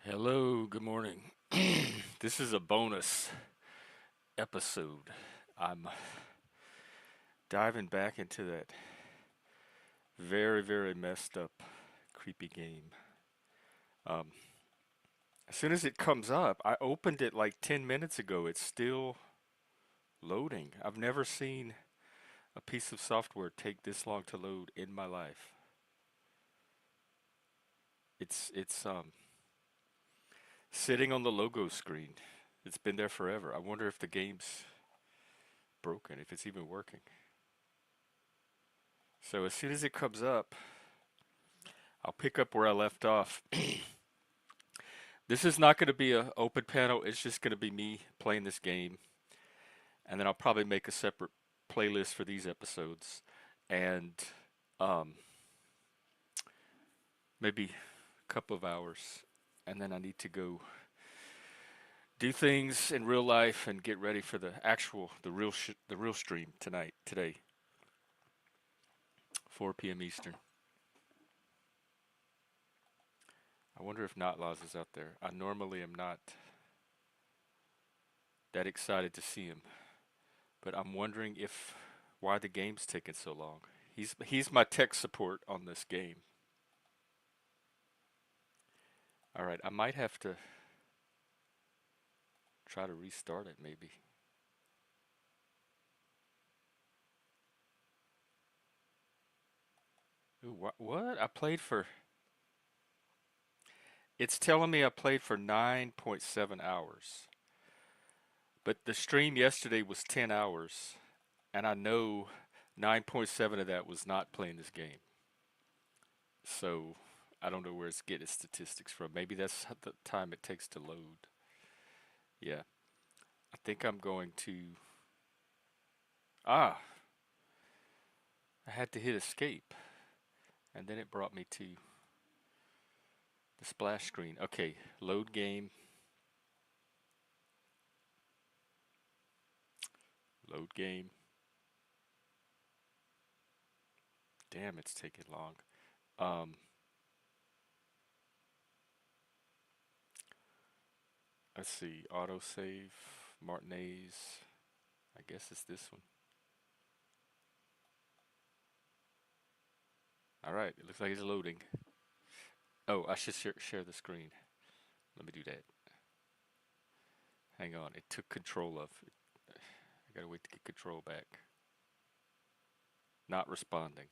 Hello, good morning. This is a bonus episode. I'm diving back into that very, very messed up, creepy game. Um, as soon as it comes up, I opened it like 10 minutes ago. It's still loading. I've never seen a piece of software take this long to load in my life. It's sitting on the logo screen. It's been there forever. I wonder if the game's broken, if it's even working. So as soon as it comes up, I'll pick up where I left off. This is not going to be an open panel. It's just going to be me playing this game, and then I'll probably make a separate playlist for these episodes, and um, maybe a couple of hours, and then I need to go do things in real life and get ready for the real stream today, 4 p.m. Eastern. I wonder if Not Laws is out there. I normally am not that excited to see him, but I'm wondering if why the game's taking so long. He's my tech support on this game. All right, I might have to try to restart it maybe. Ooh, what? I played for. It's telling me I played for 9.7 hours, but the stream yesterday was 10 hours, and I know 9.7 of that was not playing this game. So I don't know where it's getting its statistics from. Maybe that's the time it takes to load. Yeah, I think I'm going to. Ah, I had to hit escape, and then it brought me to the splash screen. Okay, load game. Load game. Damn, it's taking long. Um, let's see. Autosave. Martinez. I guess it's this one. All right, it looks like it's loading. Oh, I should share the screen. Let me do that. Hang on, it took control of. I gotta wait to get control back. Not responding.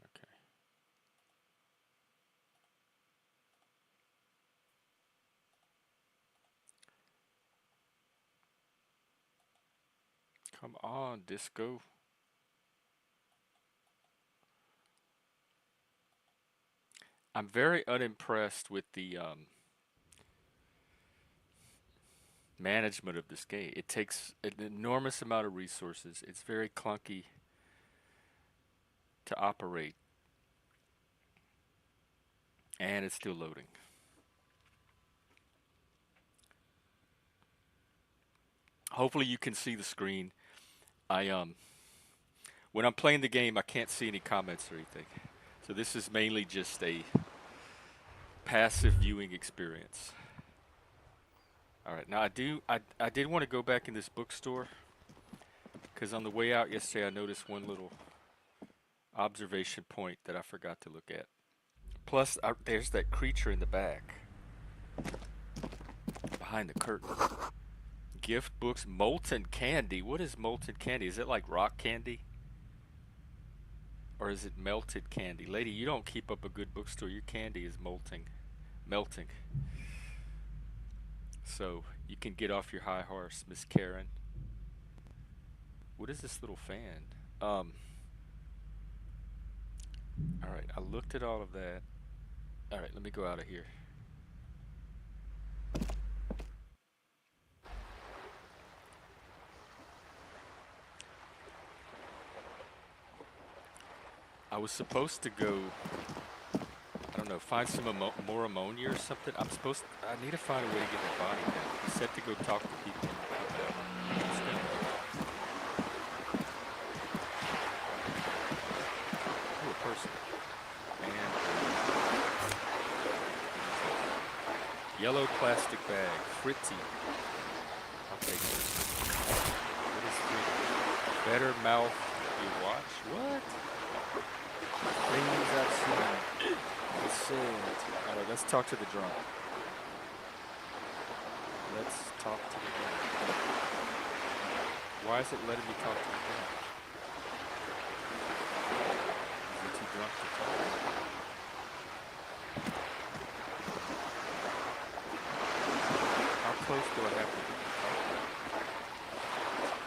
Okay. Come on, Disco. I'm very unimpressed with the management of this game. It takes an enormous amount of resources. It's very clunky to operate, and it's still loading. Hopefully, you can see the screen. I when I'm playing the game, I can't see any comments or anything. So this is mainly just a passive viewing experience. All right, now I did want to go back in this bookstore because on the way out yesterday I noticed one little observation point that I forgot to look at. Plus, there's that creature in the back behind the curtain. Gift books, molten candy. What is molten candy? Is it like rock candy? Or is it melted candy? Lady, you don't keep up a good bookstore. Your candy is melting. So you can get off your high horse, Miss Karen. What is this little fan? All right, I looked at all of that. All right, let me go out of here. I was supposed to go, I don't know, find some more ammonia or something. I need to find a way to get my body down. He said to go talk to people. plastic bag. Fritzy. I'll take it. What is fritzy? Better mouth you watch? What? Things I've seen. It said. Alright, let's talk to the drunk. Let's talk to the drunk. Why is it letting me talk to the drunk? Is he too drunk to talk? How close do I have to be to talk?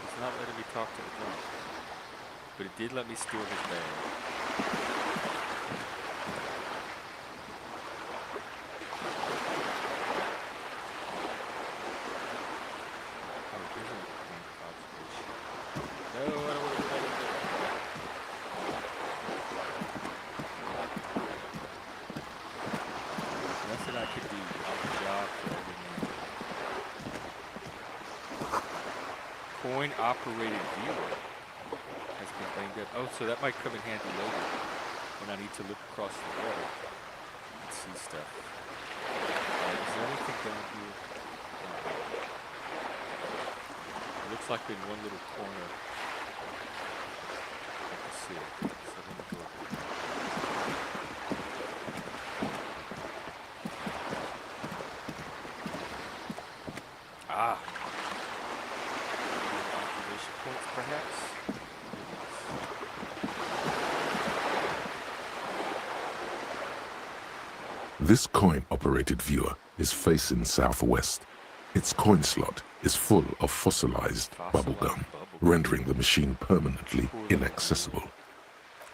It's not letting me talk to the drunk. But it did let me steal his bag. Oh, here's a point of observation. No, I don't want to do that. Nothing I could do. I'm a job for every man. Coin operated viewer has been banged up. Oh, so that might come in handy later when I need to look across the water and see stuff. Is there anything down here? It looks like in one little corner I can see it. So let me go up here. Ah! Observation points, perhaps? This coin-operated viewer is facing southwest. Its coin slot is full of fossilized bubblegum, rendering the machine permanently inaccessible.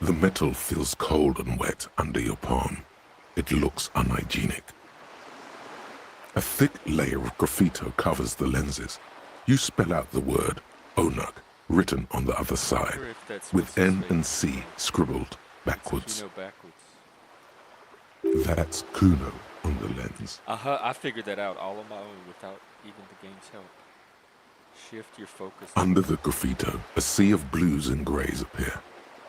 The metal feels cold and wet under your palm. It looks unhygienic. A thick layer of graffito covers the lenses. You spell out the word Onug written on the other side, with N and C scribbled backwards. That's Kuno on the lens. I figured that out all on my own without even the game's help. Shift your focus. Under the graffito, a sea of blues and greys appear.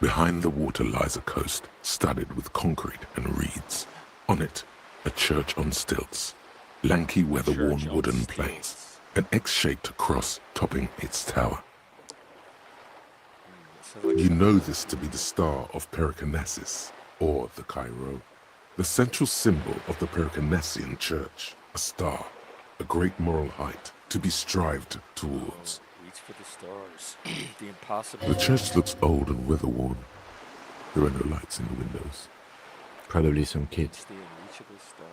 Behind the water lies a coast studded with concrete and reeds. On it, a church on stilts. Lanky weather-worn wooden planks. An X-shaped cross topping its tower. You know this to be the star of Periconesus, or the Cairo. The central symbol of the Periconesian church, a star, a great moral height to be strived towards. Reach for the stars. The impossible. The church looks old and weather-worn. There are no lights in the windows. Probably some kids. The unreachable star.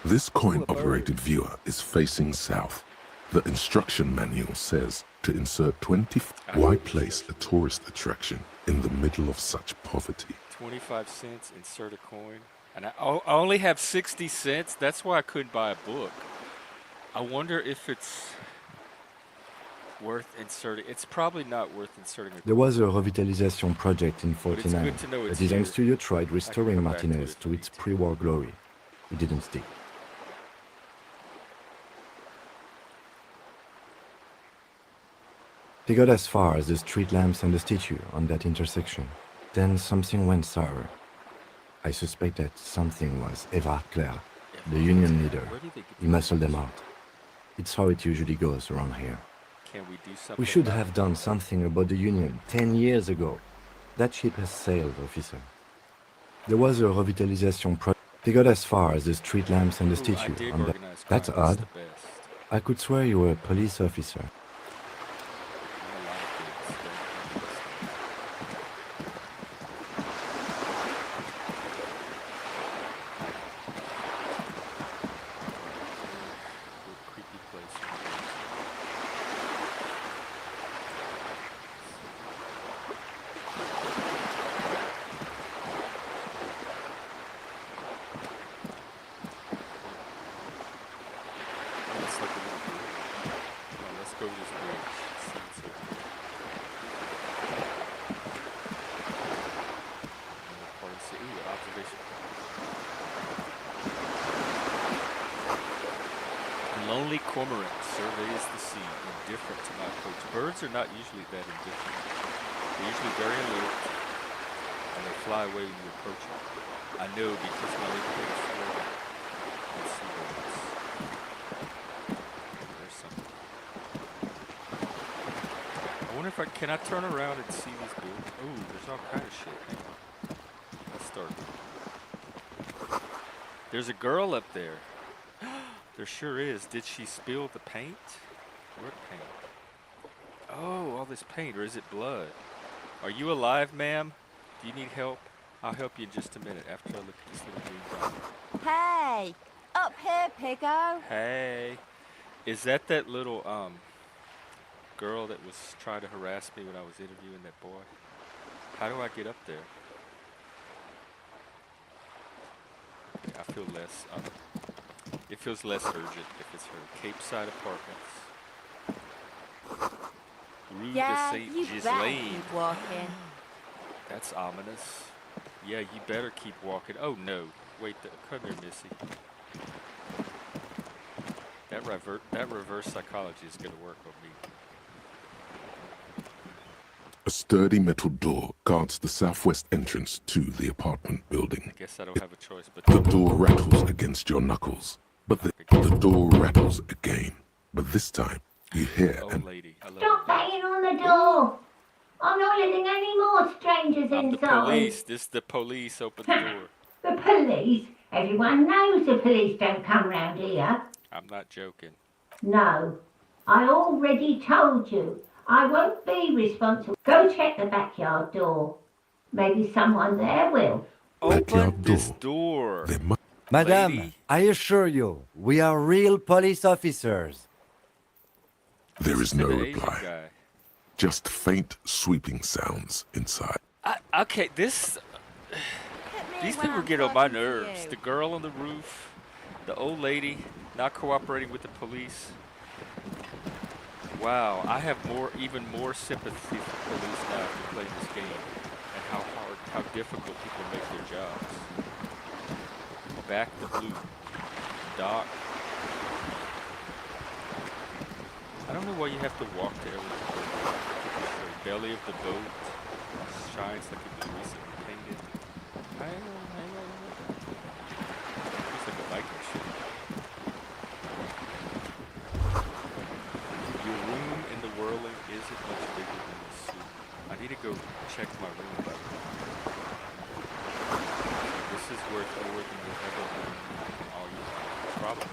This coin-operated viewer is facing south. The instruction manual says to insert 20. Why place a tourist attraction in the middle of such poverty? 25 cents, insert a coin. And I only have 60 cents. That's why I couldn't buy a book. I wonder if it's worth inserting. It's probably not worth inserting a coin. There was a revitalization project in But it's 49. good to know The it's design here. studio tried restoring come back to Martinez it if to I its need to. pre-war glory. It didn't stick. They got as far as the street lamps and the statue on that intersection. Then something went sour. I suspect that something was Eva Claire, the union leader. Where did they get He muscled them out. It's how it usually goes around here. Can we do something? We should about have done something about the union 10 years ago. That ship has sailed, officer. There was a revitalization project. They got as far as the street lamps and the Ooh, I statue dig on that. organized That's crime. It's odd. the best. I could swear you were a police officer. I'm a lot of things. What creepy place. It's like a little. Let's go to cormorant surveys the sea, indifferent to my approach. Birds are not usually that indifferent. They're usually very alert, and they fly away when you approach them. I know because my neighborhood is full of seabirds. There's something. I wonder if can I turn around and see these buildings? Ooh, there's all kind of shit. Hang on. Let's start. There's a girl up there. There sure is. Did she spill the paint? What paint? Oh, all this paint, or is it blood? Are you alive, ma'am? Do you need help? I'll help you in just a minute after I look at this little green dot. Hey! Up here, Piggo! Hey. Is that little, girl that was trying to harass me when I was interviewing that boy? How do I get up there? Okay, I feel less, it feels less urgent if it's her. Cape Side Apartments. Rue Yeah, de Saint you better Ghislaine. keep walking. That's ominous. Yeah, you better keep walking. Oh no. Wait, come here, Missy. That reverse psychology is gonna work on me. A sturdy metal door guards the southwest entrance to the apartment building. I guess I don't have a choice but The to door rattles against your knuckles, but the door rattles again. But this time, you hear old an lady. I love Stop her. banging on the door! I'm not letting any more strangers I'm the inside. police. This is the police. Open the door. The police? Everyone knows the police don't come round here. I'm not joking. No, I already told you. I won't be responsible. Go check the backyard door. Maybe someone there will. Open backyard this door. door. There must Madame, Lady. I assure you, we are real police officers. There is no The Asian reply. guy. Just faint sweeping sounds inside. Okay, these people get on my nerves. The girl on the roof, the old lady not cooperating with the police. Wow, I have even more sympathy for police now after playing this game, and how difficult people make their jobs. Back the blue. Dock. I don't know why you have to walk there with the belly of the boat shines like it was recently painted. Hang on. Looks like a biker ship. Your room in the whirling isn't much bigger than the suit. I need to go check my room, by the way. This is worth more than you'll ever own in all your life. Probably.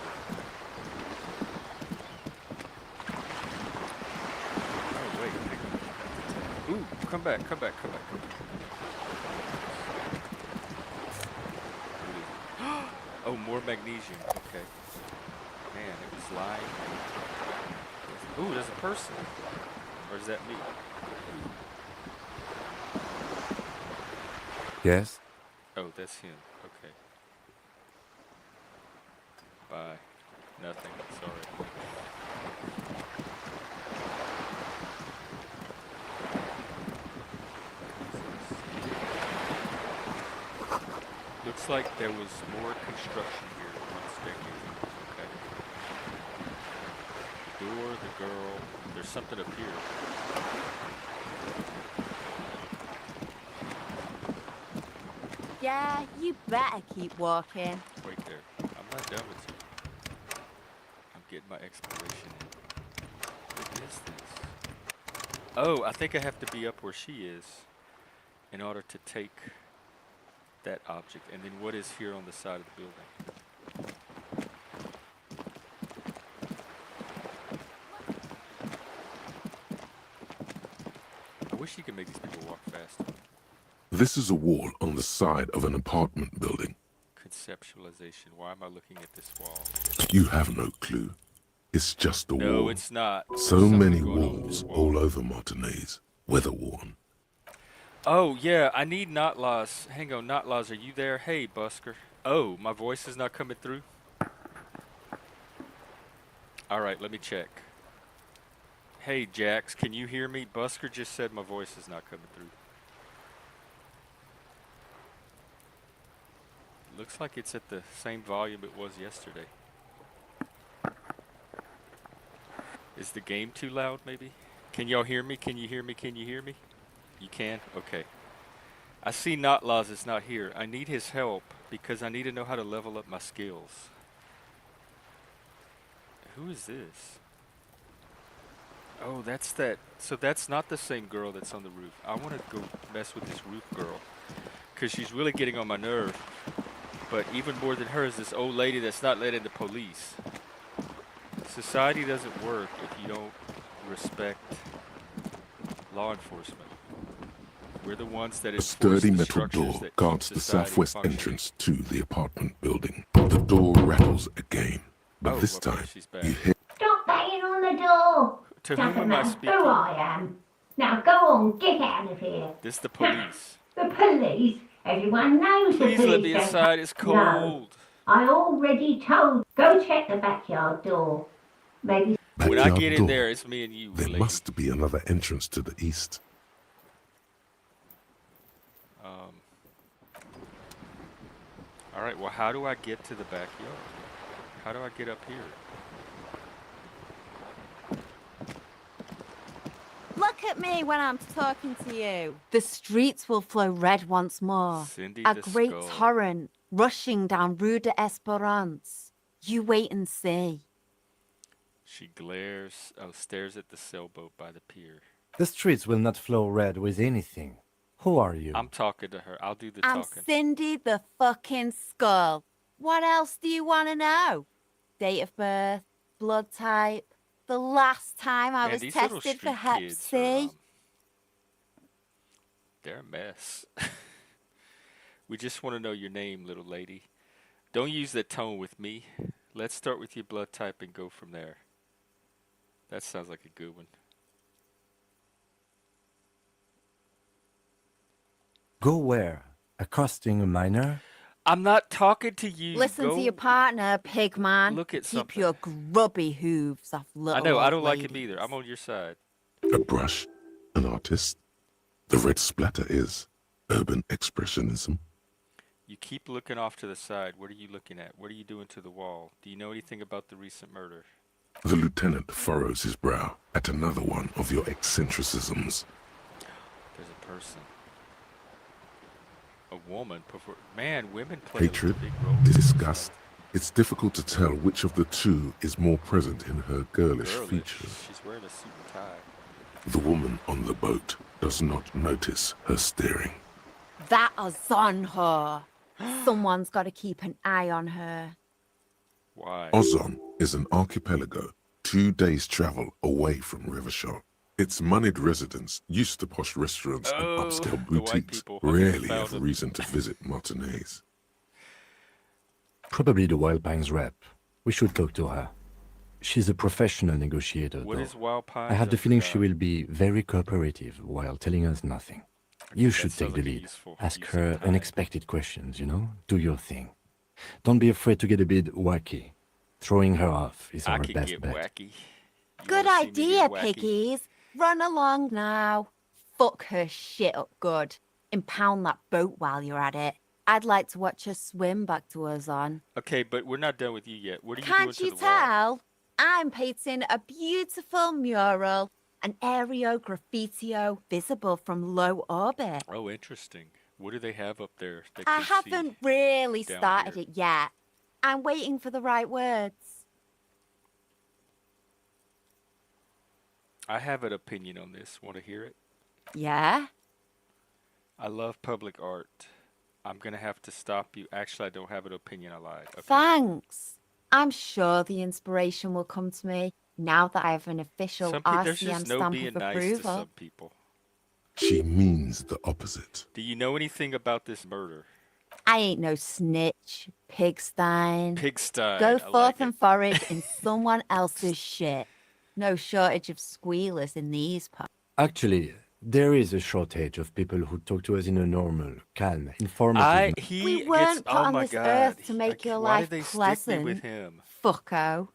Oh, wait. Ooh, come back. Oh, more magnesium. Okay. Man, it was lying. Ooh, there's a person. Or is that me? Yes? Oh, that's him. Okay. Bye. Nothing. Sorry. Looks like there was more construction here once decades ago. Okay. The door, the girl. There's something up here. Yeah, you better keep walking. Wait there. I'm not done with you. I'm getting my exploration in. What is this? Oh, I think I have to be up where she is in order to take that object. And then what is here on the side of the building? I wish you could make these people walk faster. This is a wall on the side of an apartment building. Conceptualization. Why am I looking at this wall? You have no clue. It's just a No, wall. it's not. So There's many something going on with this walls wall. all over Martinez, weather-worn. Oh, yeah, I need Notlaws. Hang on, Notlaws, are you there? Hey, Busker. Oh, my voice is not coming through? Alright, let me check. Hey, Jax, can you hear me? Busker just said my voice is not coming through. Looks like it's at the same volume it was yesterday. Is the game too loud, maybe? Can y'all hear me? Can you hear me? Can you hear me? You can? Okay. I see Notlaws is not here. I need his help because I need to know how to level up my skills. Who is this? Oh, that's that. So that's not the same girl that's on the roof. I want to go mess with this roof girl because she's really getting on my nerve. But even more than her is this old lady that's not letting the police. Society doesn't work if you don't respect law enforcement. We're the ones that A enforce sturdy the metal structures door that keep guards the society southwest functioning. entrance to the apartment building. The door rattles again, but Oh, this okay, time she's back. you hear Stop banging on the door. To whom Doesn't am I matter speaking? who I am. Now go on, get out of here. This is the police. The police? Everyone knows Please the let police me don't inside. It's No. cold. I already told. Go check the backyard door. Maybe. When I backyard get in door. there, it's me and you, There lady. must be another entrance to the east. All right. Well, how do I get to the backyard? How do I get up here? Look at me when I'm talking to you. The streets will flow red once more. Cindy A the great Skull. torrent rushing down Rue de Esperance. You wait and see. She stares at the sailboat by the pier. The streets will not flow red with anything. Who are you? I'm talking to her. I'll do the I'm talking. Cindy the fucking Skull. What else do you want to know? Date of birth, blood type, the last time I Man, was these little tested for street Hep kids C. they're a mess. We just want to know your name, little lady. Don't use that tone with me. Let's start with your blood type and go from there. That sounds like a good one. Go where? Accosting a minor? I'm not talking to you. Listen to your partner, pigman. Look at Keep something. your grubby hooves off little I know. I old don't like him ladies. either. I'm on your side. A brush, an artist. The red splatter is urban expressionism. You keep looking off to the side. What are you looking at? What are you doing to the wall? Do you know anything about the recent murder? The lieutenant furrows his brow at another one of your eccentricisms. There's a person. A woman. Man, women play Hatred, a big role. in this disgust. stuff. It's difficult to tell which of the two is more present in her girlish Girlish. features. She's wearing a suit and tie. The woman on the boat does not notice her staring. That is on her. Someone's got to keep an eye on her. Why? Ozon is an archipelago 2 days' travel away from Rivershore. Its moneyed residents, used to posh restaurants and Oh, upscale the white boutiques, people. rarely Found have them. reason to visit Martinez. Probably the Wild Pines rep. We should talk to her. She's a professional negotiator, What though. is Wild Pines? I have the feeling she forgot. will be very cooperative while telling us nothing. You should sounds take the like a lead. useful Ask use of her time. unexpected questions, you know? Do your thing. Don't be afraid to get a bit wacky. Throwing her off is I our can best get bet. wacky. You Good wanna see me idea, get wacky? piggies. Run along now. Fuck her shit up good. Impound that boat while you're at it. I'd like to watch her swim back to us on. Okay, but we're not done with you yet. What are you Can't doing to you the wall? tell? I'm painting a beautiful mural, an aereo graffitio visible from low orbit. Oh, interesting. What do they have up there? That I can see? haven't really down started here. it yet. I'm waiting for the right words. I have an opinion on this. Want to hear it? Yeah? I love public art. I'm gonna have to stop you. Actually, I don't have an opinion. I lied. Okay. Thanks. I'm sure the inspiration will come to me now that I have an official There's RCM just no stamp being of nice to approval. some people. She means the opposite. Do you know anything about this murder? I ain't no snitch, pigstein. Pigsty. Go I forth like and it. forage in someone else's shit. No shortage of squealers in these parts. Actually, there is a shortage of people who talk to us in a normal, calm, informative He We gets. weren't put Oh on my this God. earth to make your Why life did they stick pleasant. me with him? Fucko.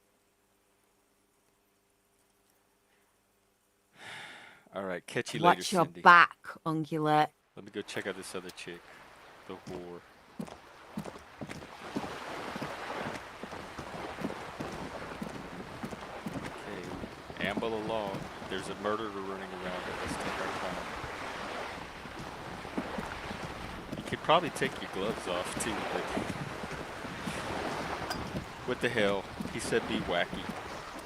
All right, catch you later, Watch your Cindy. back, ungulate. Let me go check out this other chick, the whore. Okay, ammo. law. There's a murderer running around here. Let's take our time. You could probably take your gloves off too, but what the hell? He said be wacky.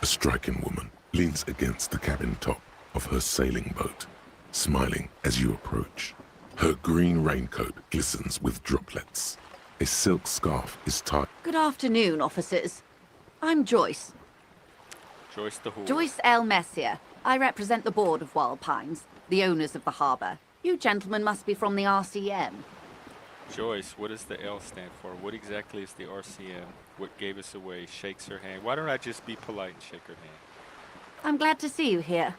A striking woman leans against the cabin top of her sailing boat, smiling as you approach. Her green raincoat glistens with droplets. A silk scarf is tied. Good afternoon, officers. I'm Joyce. Joyce the whore. Joyce L. Messier. I represent the board of Wild Pines, the owners of the harbour. You gentlemen must be from the RCM. Joyce, what does the L stand for? What exactly is the RCM? What gave us away? Shakes her hand. Why don't I just be polite and shake her hand? I'm glad to see you here.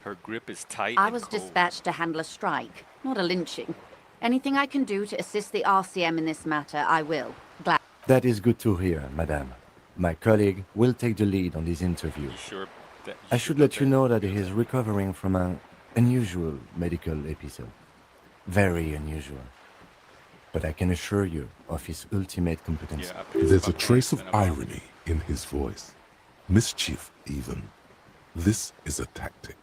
Her grip is tight I and was cold. dispatched to handle a strike, not a lynching. Anything I can do to assist the RCM in this matter, I will. Glad. That is good to hear, madame. My colleague will take the lead on this interview. You sure that I should let you know that he is recovering from an unusual medical episode. Very unusual. But I can assure you of his ultimate competence. Yeah, I pissed There's my a trace pants of and I'm out. irony in his voice. Mischief, even. This is a tactic.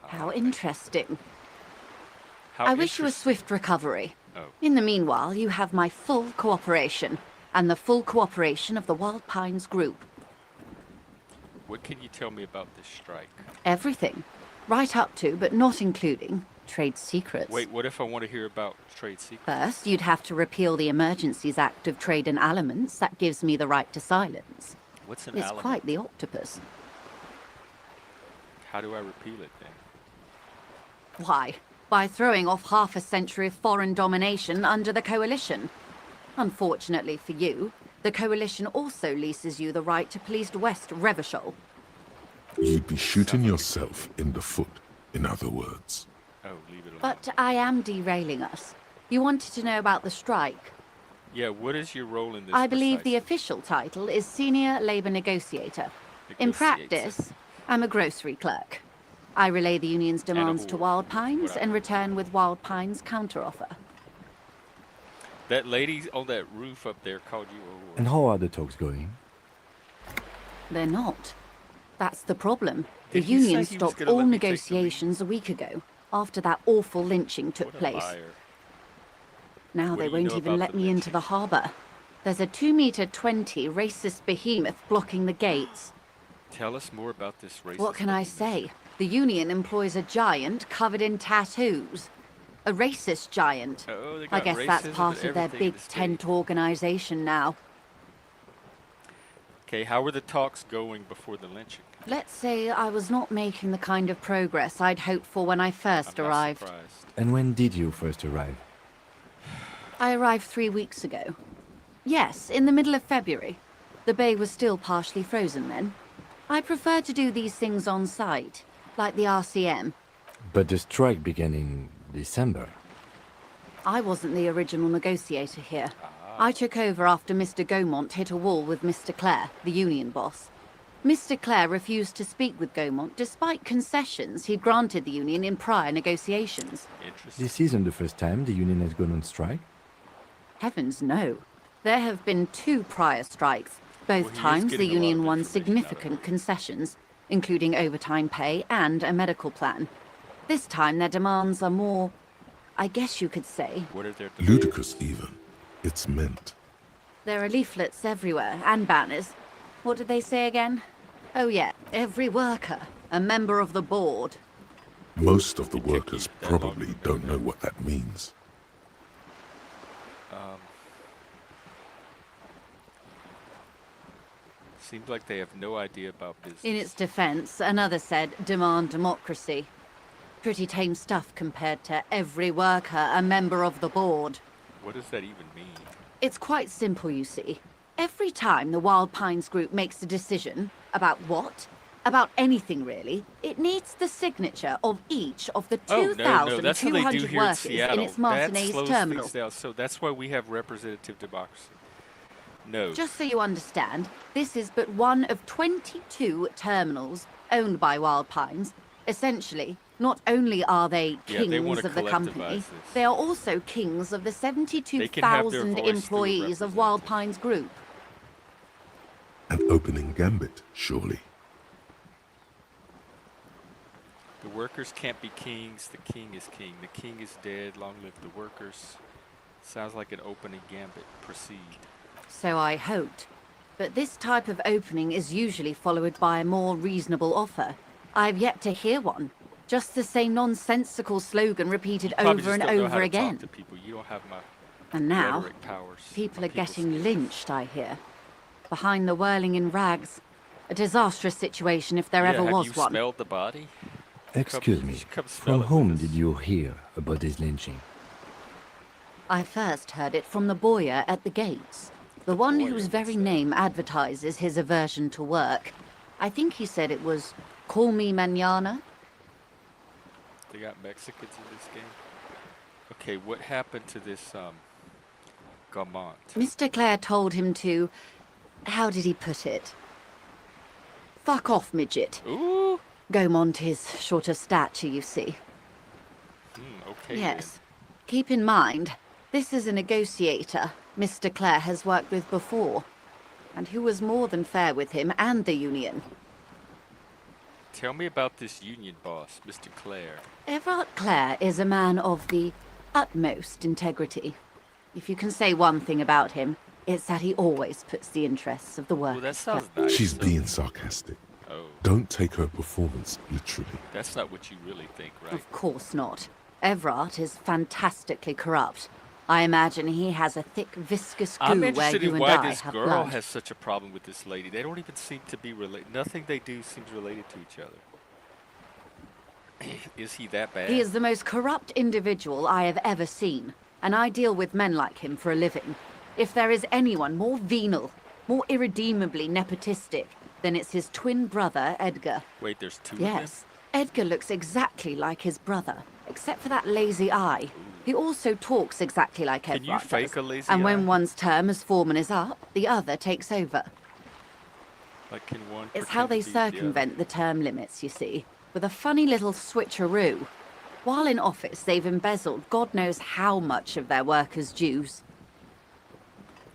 How interesting. How I wish you a interest- swift recovery. Oh. In the meanwhile, you have my full cooperation, and the full cooperation of the Wild Pines Group. What can you tell me about this strike? Everything. Right up to, but not including, trade secrets. Wait, what if I want to hear about trade secrets? First, you'd have to repeal the Emergencies Act of Trade in Aliments. That gives me the right to silence. What's an It's element? quite the octopus. How do I repeal it then? Why? By throwing off half a century of foreign domination under the Coalition. Unfortunately for you, the Coalition also leases you the right to police West Revachol. You'd be shooting yourself in the foot, in other words. Oh, leave it alone. But I am derailing us. You wanted to know about the strike. Yeah, what is your role in this? I believe the precisely? official title is Senior Labour Negotiator. In Negotiator. practice, I'm a grocery clerk. I relay the union's demands to whore. Wild Pines What I- and return with Wild Pines' counteroffer. That lady on that roof up there called you a whore. And how are the talks going? They're not. That's the problem. The Did he say union he was stopped gonna all let me take the lead? negotiations a week ago, after that awful lynching took What a place. liar. Now What they do you won't know even about let the me into the lynching? harbour. There's a 2-meter 20 racist behemoth blocking the gates. Tell us more about this racist. What can I behemoth. say? The union employs a giant covered in tattoos. A racist giant. Oh, they I got guess that's racism part and of their everything big in this tent state. organisation now. Okay, how were the talks going before the lynching? Let's say I was not making the kind of progress I'd hoped for when I first I'm not arrived. surprised. And when did you first arrive? I arrived 3 weeks ago. Yes, in the middle of February. The bay was still partially frozen then. I prefer to do these things on site, like the RCM. But the strike began in December. I wasn't the original negotiator here. I took over after Mr. Gaumont hit a wall with Mr. Clare, the union boss. Mr. Clare refused to speak with Gaumont despite concessions he'd granted the union in prior negotiations. Interesting. This isn't the first time the union has gone on strike. Heavens no. There have been 2 prior strikes. Both Well, he is times the getting a lot union of won information out of significant it. concessions, including overtime pay and a medical plan. This time their demands are more, I guess you could say. What are their demands? Ludicrous, even. It's meant. There are leaflets everywhere and banners. What did they say again? Oh yeah, every worker, a member of the board. Most of the It took you workers that long probably to don't know know what that means. Seems like they have no idea about business. In its defense, another said, demand democracy. Pretty tame stuff compared to every worker, a member of the board. What does that even mean? It's quite simple, you see. Every time the Wild Pines Group makes a decision about what? About anything really, it needs the signature of each of the Oh, no, that's what they do 2,200 here in workers Seattle. in its That Martinez slows terminal. things down. So that's why we have representative democracy. No. Just so you understand, this is but one of 22 terminals owned by Wild Pines. Essentially, not only are they Yeah, they kings wanna of the company, collectivize this. they are also kings of the They can have their 72,000 voice through a employees of Wild Pines Group. An opening gambit, surely. The workers can't be kings. The king is king. The king is dead. Long live the workers. Sounds like an opening gambit. Proceed. So I hoped. But this type of opening is usually followed by a more reasonable offer. I've yet to hear one. Just the same nonsensical slogan repeated Probably over just and don't know how over to again. talk to people. You don't have my And now, rhetoric powers. people my are getting skills. lynched, I hear. Behind the whirling in rags. A disastrous situation if there ever have was you one. smelled the body? Excuse me, from whom did you hear about this lynching? I first heard it from the boyer at the gates. The one boyer, whose very what's that? name advertises his aversion to work. I think he said it was, "Call me mañana." They got Mexicans in this game. Okay, what happened to this Gaumont? Mr. Clare told him to... How did he put it? Fuck off, midget. Ooh. Gaumont is short of stature, you see. Okay. Yes. Keep in mind, this is a negotiator Mr. Clare has worked with before, and who was more than fair with him and the union. Tell me about this union boss, Mr. Clare. Everard Clare is a man of the utmost integrity. If you can say one thing about him, it's that he always puts the interests of the Well, workers that sounds first. nice. She's so- being sarcastic. Oh, Don't take her performance literally. that's not what you really think, right? Of course not. Everard is fantastically corrupt. I imagine he has a thick, viscous goo I'm where interested you in and why I this have girl blood. has such a problem with this lady. They don't even seem to be related. Nothing they do seems related to each other. Is he that bad? He is the most corrupt individual I have ever seen, and I deal with men like him for a living. If there is anyone more venal, more irredeemably nepotistic, then it's his twin brother, Edgar. Wait, there's two Yes, Edgar looks exactly like his brother, except for that lazy eye. He also talks exactly like Can you Edward fake does. a lazy And eye? when one's term as foreman is up, the other takes over. of them? Like, can one It's how they pretend to be the other? circumvent the term limits, you see, with a funny little switcheroo. While in office, they've embezzled God knows how much of their workers' dues.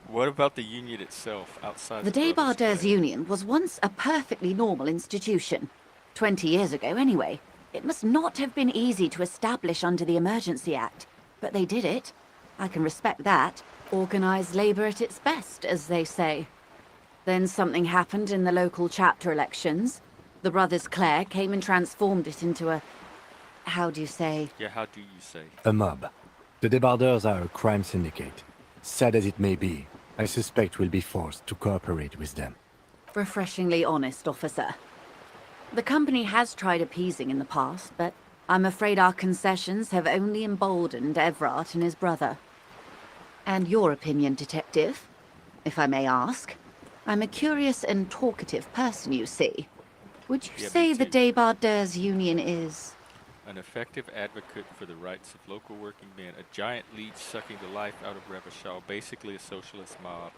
What about the union itself outside The brothers' Débardeurs play? Union was once a perfectly normal institution. 20 years ago, anyway. It must not have been easy to establish under the Emergency Act, but they did it. I can respect that. Organised labour at its best, as they say. Then something happened in the local chapter elections. The brothers Clare came and transformed it into a... How do you say? Yeah, how do you say? A mob. The Débardeurs are a crime syndicate. Sad as it may be, I suspect we'll be forced to cooperate with them. Refreshingly honest, officer. The company has tried appeasing in the past, but I'm afraid our concessions have only emboldened Everard and his brother. And your opinion, detective, if I may ask? I'm a curious and talkative person, you see. Would you Yeah, me say the too. Débardeurs Union is... An effective advocate for the rights of local working men, a giant leech sucking the life out of Revachol, basically a socialist mob.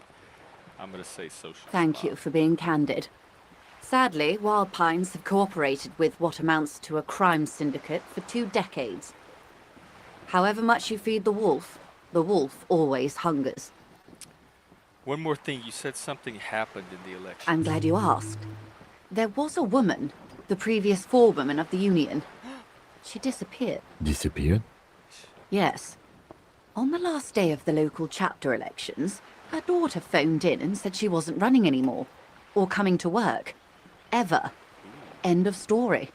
I'm gonna say socialist Thank mob. you for being candid. Sadly, Wild Pines have cooperated with what amounts to a crime syndicate for 2 decades. However much you feed the wolf always hungers. One more thing, you said something happened in the election. I'm glad you asked. There was a woman, the previous forewoman of the union. She disappeared. Disappeared? Yes. On the last day of the local chapter elections, her daughter phoned in and said she wasn't running anymore, or coming to work. Ever. End of story.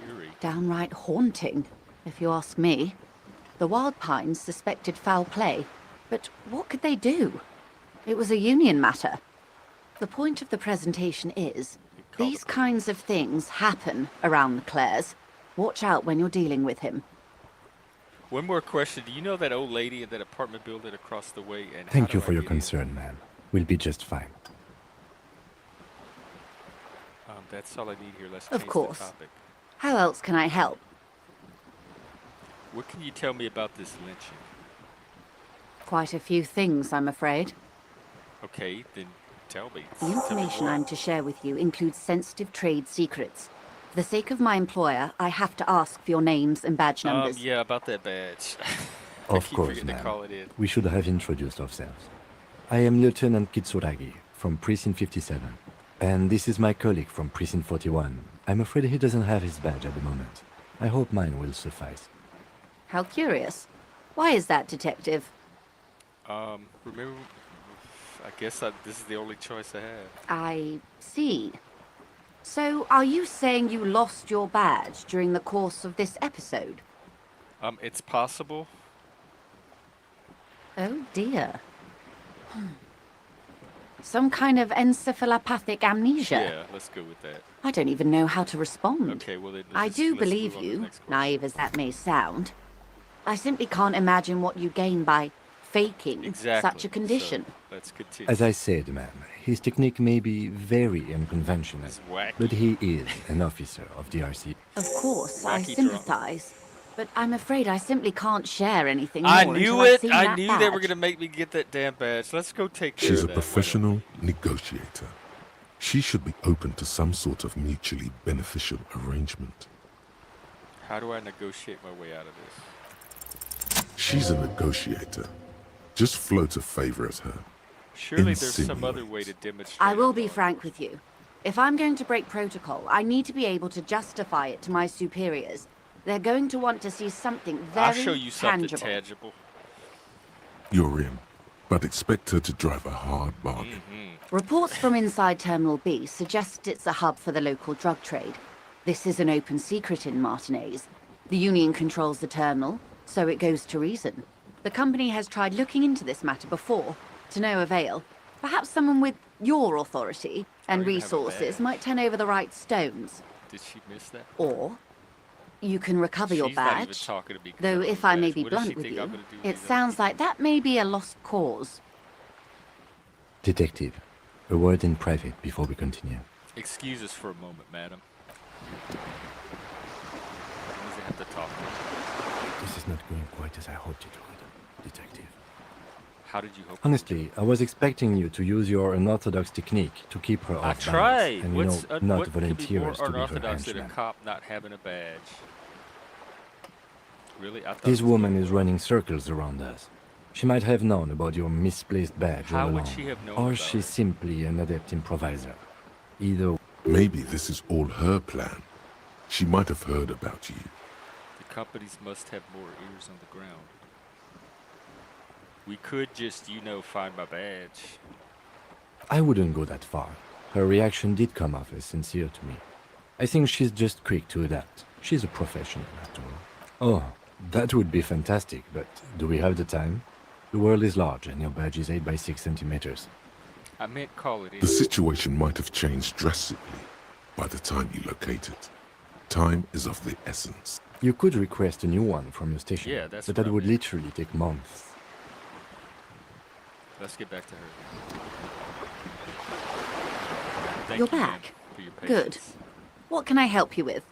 Eerie. Downright haunting, if you ask me. The Wild Pines suspected foul play, but what could they do? It was a union matter. The point of the presentation is, call these the kinds of things happen around the Clares. Watch out when you're dealing with him. One more question. Do you know that old lady in that apartment building across the way? And Thank how you do for I your get in? concern, man. We'll be just fine. That's all I need here. Let's Of change course. the topic. How else can I help? What can you tell me about this lynching? Quite a few things, I'm afraid. Okay, then tell me. The information I'm to share with you includes sensitive trade secrets. For the sake of my employer, I have to ask for your names and badge numbers. Yeah, about that badge. I Of keep course, forgetting to ma'am. call it in. We should have introduced ourselves. I am Lieutenant Kitsuragi from Precinct 57. And this is my colleague from Precinct 41. I'm afraid he doesn't have his badge at the moment. I hope mine will suffice. How curious. Why is that, Detective? Remember, I guess this is the only choice I have. I see. So, are you saying you lost your badge during the course of this episode? It's possible. Oh dear. Some kind of encephalopathic amnesia? Yeah, let's go with that. I don't even know how to respond. Okay, well then I do let's believe move on to the you, next question. naive as that may sound. I simply can't imagine what you gain by faking Exactly. such a condition. So, let's continue. As I said, ma'am, his technique may be very unconventional, It's wacky. but he is an officer of the RC. Of course, I Wacky drunk. sympathize. But I'm afraid I simply can't share anything more I until knew I've it. seen I that knew they were badge. gonna make me get that damn badge. Let's go take care She's of a that. professional negotiator. She should be open to some sort of mutually beneficial arrangement. How do I negotiate my way out of this? She's a negotiator. Just float a favor at her. Surely there's some other way to Insinuate. demonstrate. I will be authority. frank with you. If I'm going to break protocol, I need to be able to justify it to my superiors. They're going to want to see something very I'll show you something tangible. tangible. You're in, but expect her to drive a hard bargain. Reports from inside Terminal B suggest it's a hub for the local drug trade. This is an open secret in Martinez. The Union controls the terminal, so it goes to reason. The company has tried looking into this matter before, to no avail. Perhaps someone with your authority and Or you have a resources badge. might turn over the right stones. Did she miss that? Or you can recover your She's not even badge. talking to me. 'cause Though I if have I a may badge. be What does she blunt with think you, I'm gonna do with it these other sounds like that may be a lost cause. Detective, a word in private before we continue. Excuse us for a moment, madam. Who does it have to talk to? This is not going quite as I hoped it would, Detective. How did you hope? Honestly, I was expecting you to use your unorthodox technique to keep her I off balance, tried. and What's not what could be volunteer more us to be her unorthodox than a henchman. cop not having a badge? Really? I thought This it was woman gonna is work. running circles around us. She might have known about your misplaced badge How all would along, she have known or about she's it? simply an adept improviser. Either Maybe this is all her plan. She might have heard about you. The companies must have more ears on the ground. We could just, find my badge. I wouldn't go that far. Her reaction did come off as sincere to me. I think she's just quick to adapt. She's a professional, after all. Oh, that would be fantastic, but do we have the time? The world is large, and your badge is 8 by 6 centimeters. I meant call it in. The situation might have changed drastically by the time you locate it. Time is of the essence. You could request a new one from your station, Yeah, that's but what that I would mean. literally take months. Let's get back to her. Thank You're you, ma'am, back. for your Good. patience. What can I help you with?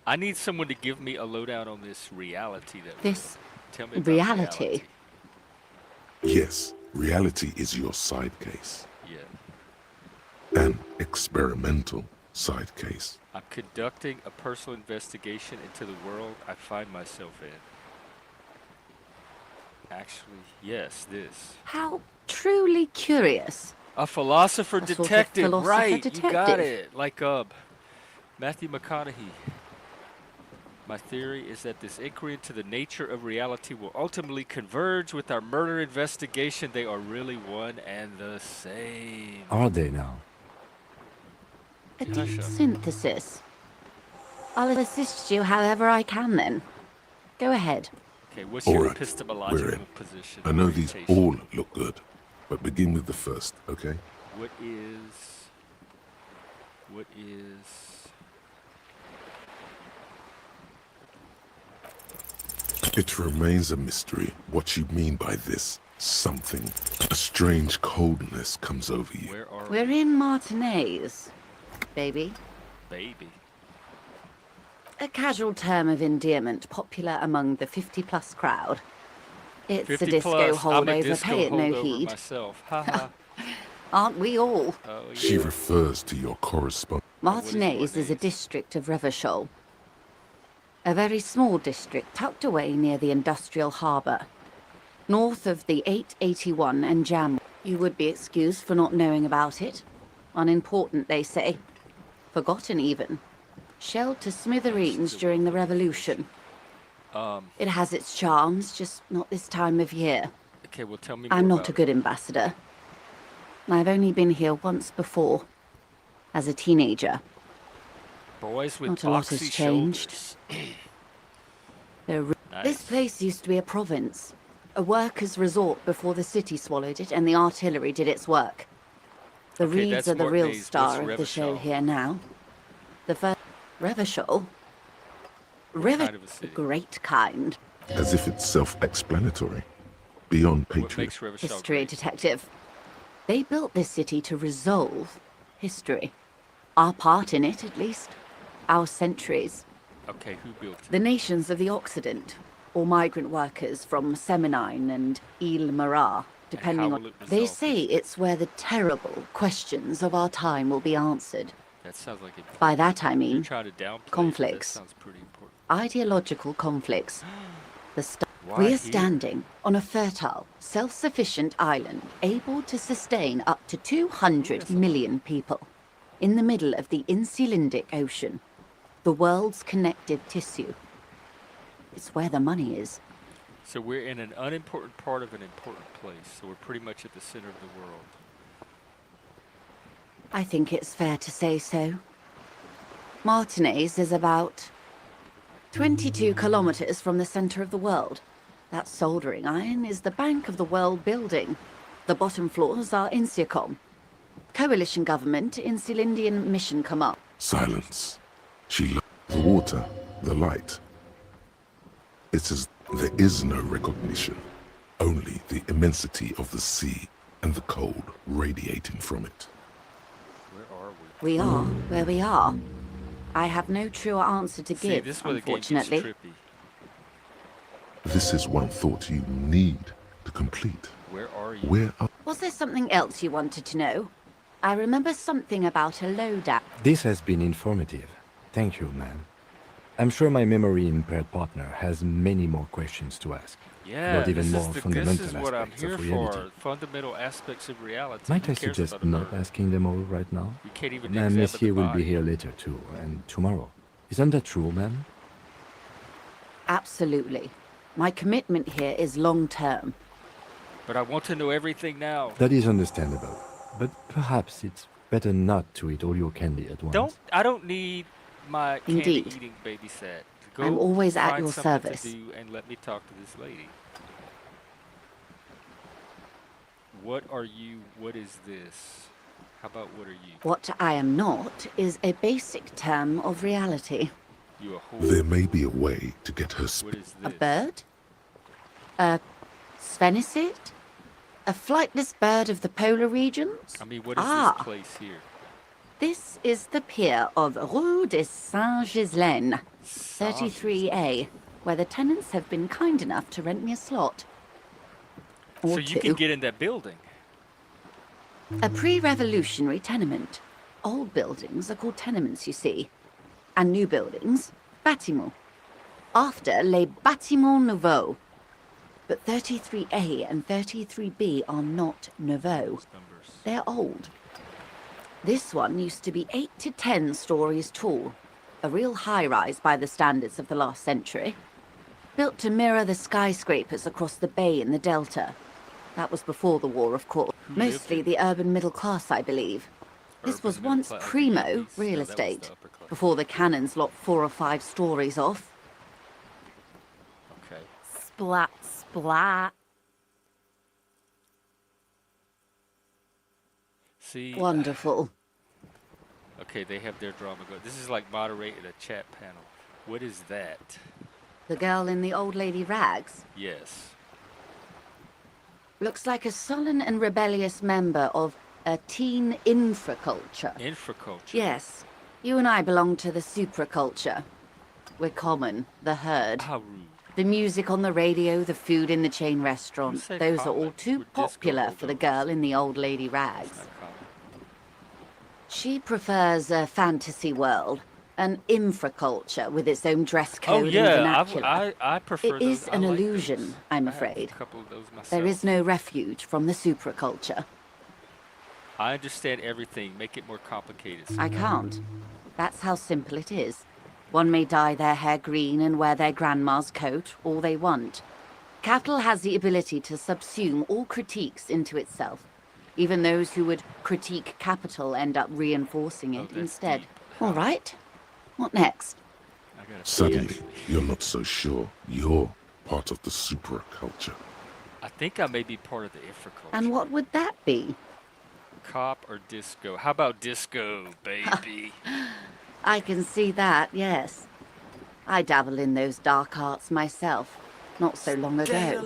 I need someone to give me a lowdown on this reality that This tell me about reality? Yes, reality is your side case. Yeah. An experimental side case. I'm conducting a personal investigation into the world I find myself in. Actually, yes, this. How truly curious. A philosopher A sort of detective, philosopher right? You got detective. it. Like Matthew McConaughey. My theory is that this inquiry into the nature of reality will ultimately converge with our murder investigation. They are really one and the same. Are they now? A Tasha. deep synthesis. I'll assist you however I can then. Go ahead. Okay, what's All your right, epistemological we're in. position? I know these orientation? all look good, but begin with the first, okay? What is It remains a mystery what you mean by this something. A strange coldness comes over you. where are We're in Martinez, baby. baby? A casual term of endearment popular among the 50-plus crowd. It's 50 a disco plus. I'm a holdover, disco pay it no holdover heed. myself. Ha Aren't we all? Oh yeah. She refers to your correspondence. Martinez is a Martinez? district of Revachol. A very small district tucked away near the industrial harbour. North of the 881 and Jam. You would be excused for not knowing about it. Unimportant, they say. Forgotten even. Shelled to smithereens during the revolution. It has its charms, just not this time of year. Okay, well, tell me more I'm not about a good ambassador. I've only been here once before, as a teenager. Boys with Not a lot has boxy changed. shoulders. This Nice. place used to be a province, a workers' resort before the city swallowed it and the artillery did its work. The Okay, Reeds that's are the more real amazing. star What's of the show Revachol? here now. The first Revachol? What kind of a The city? great kind. As if it's self-explanatory. Beyond What patriot. makes Revachol History great? detective. They built this city to resolve history. Our part in it, at least. Our centuries. Okay, who built it? The nations of the Occident, or migrant workers from Semenine and Ile Marat, depending how on... will it They resolve say it's where the terrible questions of our time will be answered. That sounds like important. By that I You're mean trying to downplay it, but conflicts. That sounds pretty important. Ideological conflicts. Why We here? are standing on a fertile, self-sufficient island able to sustain up to 200 million people in the middle of the Insulindic Ocean, the world's connective tissue. It's where the money is. So we're in an unimportant part of an important place. So we're pretty much at the center of the world. I think it's fair to say so. Martinez is about 22 kilometers from the center of the world. That soldering iron is the bank of the world building. The bottom floors are Insiacom. Coalition government, Insulindian Mission Command. Silence. She looked the water, the light. It's as there is no recognition. Only the immensity of the sea and the cold radiating from it. Where are we? We are where we are. I have no truer answer to See, give, this is where the game gets unfortunately. trippy. This is one thought you need to complete. Where are you? Where are... Was there something else you wanted to know? I remember something about a loadout. This has been informative. Thank you, ma'am. I'm sure my memory-impaired partner has many more questions to ask. Yeah, Not even this more is fundamental this is what I'm aspects here of reality. for. Fundamental aspects of reality. Might Who I cares suggest about a not bird? asking them all right now? You can't even Ma'am, examine Monsieur the will be body. here later too, and tomorrow. Isn't that true, ma'am? Absolutely. My commitment here is long-term. But I want to know everything now. That is understandable. But perhaps it's better not to eat all your candy at once. I don't need my Indeed. candy eating babysat. Go I'm always at find your something service. to do and let me talk to this lady. What are you? What is this? How about what are you? What I am not is a basic term of reality. You a whore? There may be a way to get her What is A this? bird? A sphenicid? A flightless bird of the polar regions? I mean, what is Ah. this place here? This is the pier of Rue de Saint-Ghislain, 33A, where the tenants have been kind enough to rent me a slot. So Or you two. can get in that building. A pre-revolutionary tenement. Old buildings are called tenements, you see. And new buildings, bâtiments. After les bâtiments nouveaux. But 33A and 33B are not nouveaux. Numbers. They're old. This one used to be 8 to 10 stories tall. A real high-rise by the standards of the last century. Built to mirror the skyscrapers across the bay in the Delta. That was before the war, of course. Who lived Mostly in the urban middle class, I believe. This Urban was middle once class, the primo hippies. real No, that was the estate, upper class. before the cannons lopped 4 or 5 stories off. Okay. Splat, splat. See. Wonderful. Okay, they have their drama going. This is like moderating a chat panel. What is that? The girl in the old lady rags Yes. looks like a sullen and rebellious member of a teen infraculture. Infraculture. Yes, you and I belong to the supraculture. We're common, the herd. How rude. The music on the radio, the food in the chain Who restaurant, said those are all common? too We're disco popular for the holdovers. girl in the old lady rags. That's not common. She prefers a fantasy world, an infraculture with its own dress Oh code and yeah, vernacular. I prefer It those. is I an like illusion, those. I'm I have afraid. a couple of those myself. There is no refuge from the supraculture. I understand everything. Make it more complicated. I can't. That's how simple it is. One may dye their hair green and wear their grandma's coat all they want. Capital has the ability to subsume all critiques into itself. Even those who would critique capital end up reinforcing it instead. Deep. All right. What next? I gotta Suddenly, you're not so sure you're part of the supraculture. I think I may be part of the infraculture. And what would that be? Cop or disco? How about disco, baby? I can see that, yes. I dabble in those dark arts myself, not so long ago.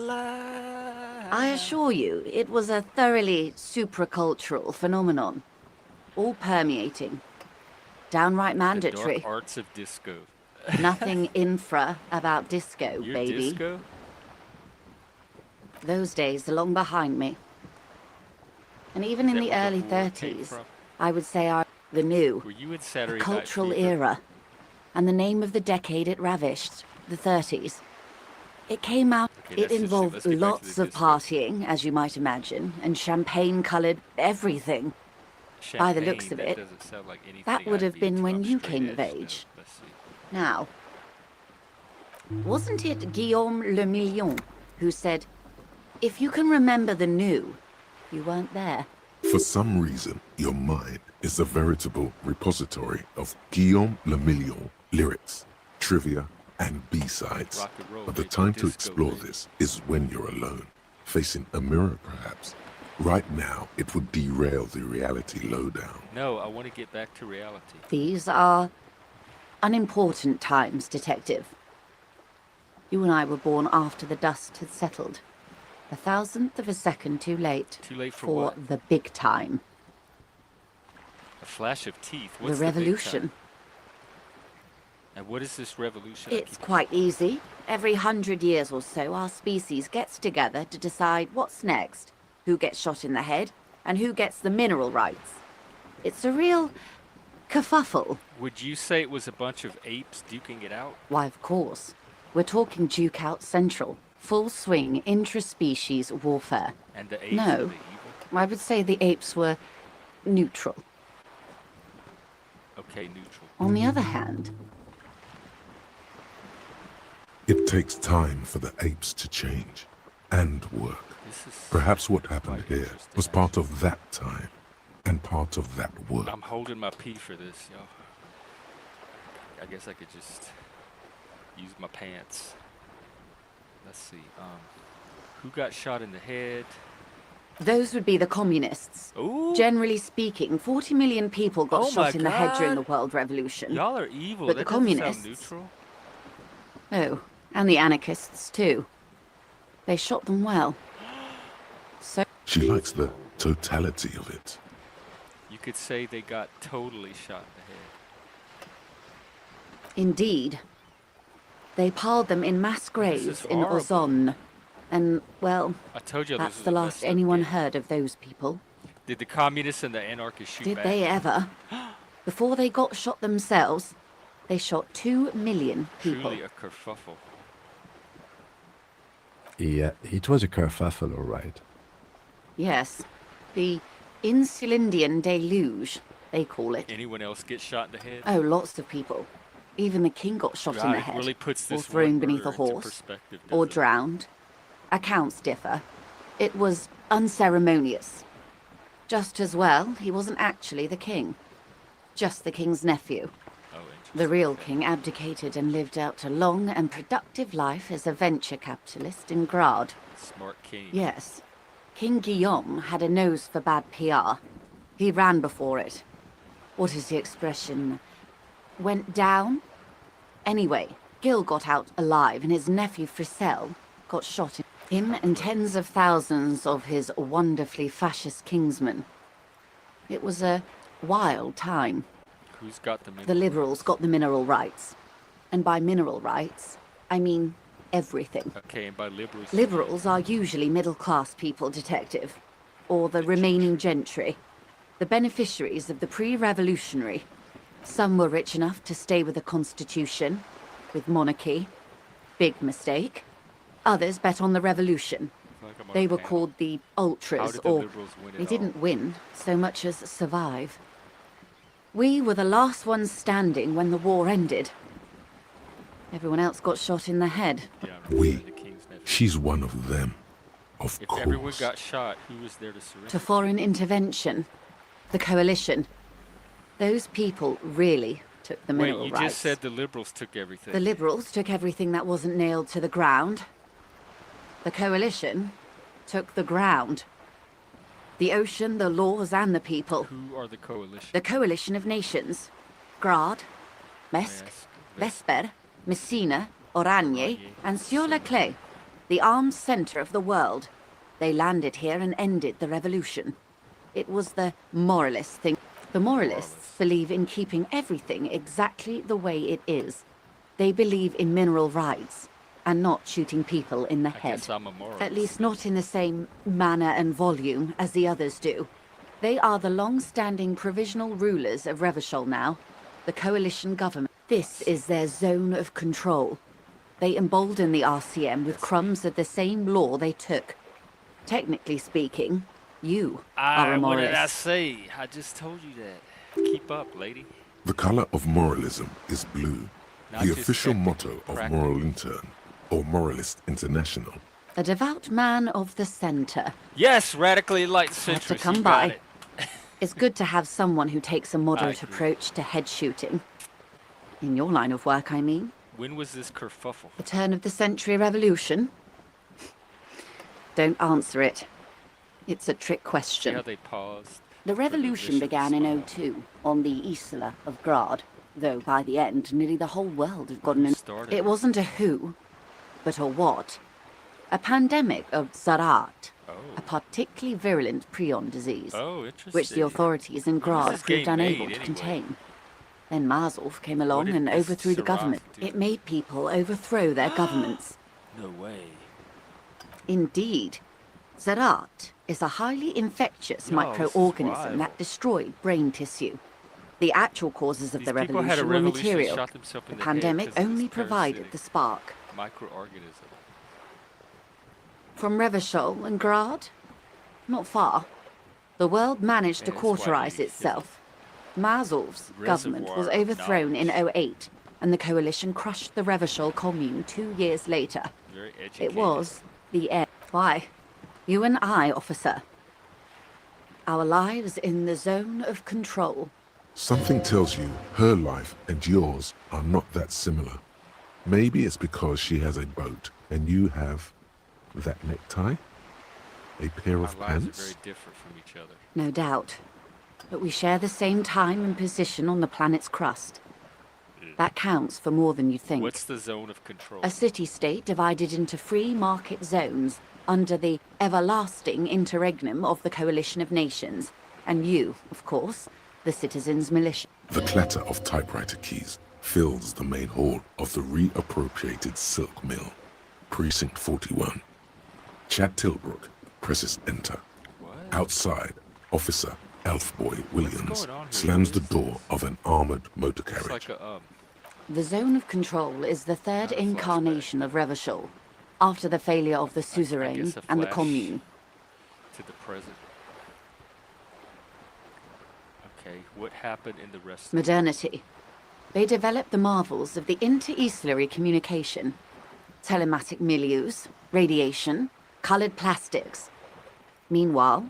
I assure you, it was a thoroughly supracultural phenomenon. All permeating. Downright The mandatory. dark arts of disco. Nothing infra about disco, You're baby. disco? Those days are long behind me. And even in Is the that where early the war came 30s, from? I would say are the new, Were you in the Saturday Night cultural Fever? era. And the name of the decade it ravished, the 30s. It came out, Okay, it that's interesting. involved Let's get back to lots the of disco. partying, as you might imagine, and champagne-coloured everything. By the looks Champagne, of that it, doesn't sound like anything that would I'd have be been into. when I'm you straight came of edge. No, age. let's see. Now, wasn't it Guillaume le Million who said, if you can remember the new, you weren't there? For some reason, your mind is a veritable repository of Guillaume Le Million lyrics, trivia, and B-sides. Rock and roll, But the baby, time to disco, explore baby. this is when you're alone, facing a mirror perhaps. Right now, it would derail the reality lowdown. No, I want to get back to reality. These are unimportant times, Detective. You and I were born after the dust had settled. 1,000th of a second too late. Too late for for what? the big time. A flash of teeth. The What's the big revolution. time? And what is this revolution? I It's keep- quite easy. Every 100 years or so, our species gets together to decide what's next, who gets shot in the head, and who gets the mineral rights. It's a real kerfuffle. Would you say it was a bunch of apes duking it out? Why, of course. We're talking Duke Out Central. Full swing intraspecies warfare. And the apes No. were the evil? I would say the apes were neutral. Okay, neutral. On the other hand, It takes time for the apes to change and work. This is... Perhaps what happened Quite here interesting, was part of that time and part of that work. I'm holding my pee for this, yo. I guess I could just use my pants. Let's see. Who got shot in the head? those would be the communists. Ooh, Generally speaking, 40 million people got Oh shot my in the head during the God. World Revolution. y'all are evil. But that the doesn't sound communists- neutral. Oh, and the anarchists too. They shot them well. So She likes the totality of it. You could say they got totally shot in the head. indeed, they piled them in mass graves in horrible. Ozon. And, well, I told you that's this was the a last messed up anyone game. heard of those people. Did the communists and the anarchists shoot Did back? they ever? Before they got shot themselves, they shot 2 million people. Truly a kerfuffle. Yeah, it was a kerfuffle, all right. Yes, the Insulindian deluge, they call it. Anyone else get shot in the head? Oh, lots of people. Even the king got shot in God, the it head, really puts or this thrown one beneath a murder into horse, perspective, or doesn't it? drowned. Accounts differ. It was unceremonious. Just as well, he wasn't actually the king. Just the king's nephew. Oh, interesting. The real king abdicated and lived out a long and productive life as a venture capitalist in Grad. Smart king. Yes. King Guillaume had a nose for bad PR. He ran before it. What is the expression? Went down? Anyway, Gil got out alive and his nephew Frisell got shot. Him and tens of thousands of his wonderfully fascist kingsmen. It was a wild time. Who's got the The liberals got the mineral rights. And by mineral rights, I mean everything. Okay, and by liberals. Liberals are usually middle-class people, Detective. Or the remaining gentry. The beneficiaries of the pre-revolutionary. Some were rich enough to stay with the Constitution, with monarchy. Big mistake. Others bet on the revolution. I feel like I'm on They a were panel. called the How ultras, did the or liberals win it they all? didn't win so much as survive. We were the last ones standing when the war ended. Everyone else got shot in the head. Yeah, I remember We. the King's nephew. She's one of them. Of If course. everyone got shot, who was there to surrender? To foreign intervention. The coalition. Those people really took the Wait, mineral you rights. just said the liberals took everything. The liberals took everything that wasn't nailed to the ground. The coalition took the ground. The ocean, the laws, and the people. Who are the coalition? The coalition of nations. Grad, Mesk, Vesper, Messina, Oranje, and Sur-la-Clay. The armed center of the world. They landed here and ended the revolution. It was the moralist thing. The moralists believe in keeping everything exactly the way it is. They believe in mineral rights and not shooting people in the I head. guess I'm a moralist. At least not in the same manner and volume as the others do. They are the long-standing provisional rulers of Revachol now, the coalition government. This is their zone of control. They embolden the RCM with crumbs of the same law they took. Technically speaking, you are a What moralist. did I say? I just told you that. Keep up, lady. The color of moralism is blue. Not The just official technically, motto of practically. Moral Intern, or Moralist International. A devout man of the center. Yes, radically enlightened Had to centrist. come you got by. it. It's good to have someone who takes a moderate agree. approach to head shooting. In your line of work, I mean. When was this kerfuffle? The turn of the century revolution? Don't answer it. It's a trick See question. how they paused? The revolution vicious began in 02 on the Isla of Grad, though by the end nearly the whole world had gotten in. Started. It wasn't a who, but a what. A pandemic of Zarat, Oh. a particularly virulent prion disease, Oh, interesting. which the authorities in Grad this proved game unable made, to anyway? contain. Then Marzolf came along did and this overthrew the Zarat government. do? It made people overthrow their governments. No way. Indeed. Zarat is a highly infectious No, this is microorganism wild. that destroyed brain tissue. The actual causes of These the people had a revolution were revolution, material. shot themselves in The the head pandemic 'cause of only this provided parasitic the spark. microorganism. From Revachol and Grad? Not far. The world managed to Yeah, that's why cauterize you itself. Marzolf's government was Reservoir of overthrown in knowledge. 08, and the coalition crushed the Revachol commune 2 years later. Very educated. It was the end. Why? You and I, officer. Our lives in the zone of control. Something tells you her life and yours are not that similar. Maybe it's because she has a boat and you have that necktie? A pair Our of lives are pants? very different from each other. No doubt. But we share the same time and position on the planet's crust. That counts for more than you think. What's the zone of control? A city-state divided into free market zones under the everlasting interregnum of the Coalition of Nations. And you, of course, the citizens' militia. The clatter of typewriter keys fills the main hall of the reappropriated silk mill. Precinct 41. Chad Tilbrook presses enter. What? Outside, Officer Elfboy Williams going on here, slams the Louis? door of an armored motor It's carriage. like a The zone of control is the third Not a flashback. incarnation of Revachol, after the failure of the suzerain guess a and the flash. commune. to the present. Okay, what happened in the rest of Modernity. They developed the marvels of the inter-eastlery communication, telematic milieus, radiation, colored plastics. Meanwhile,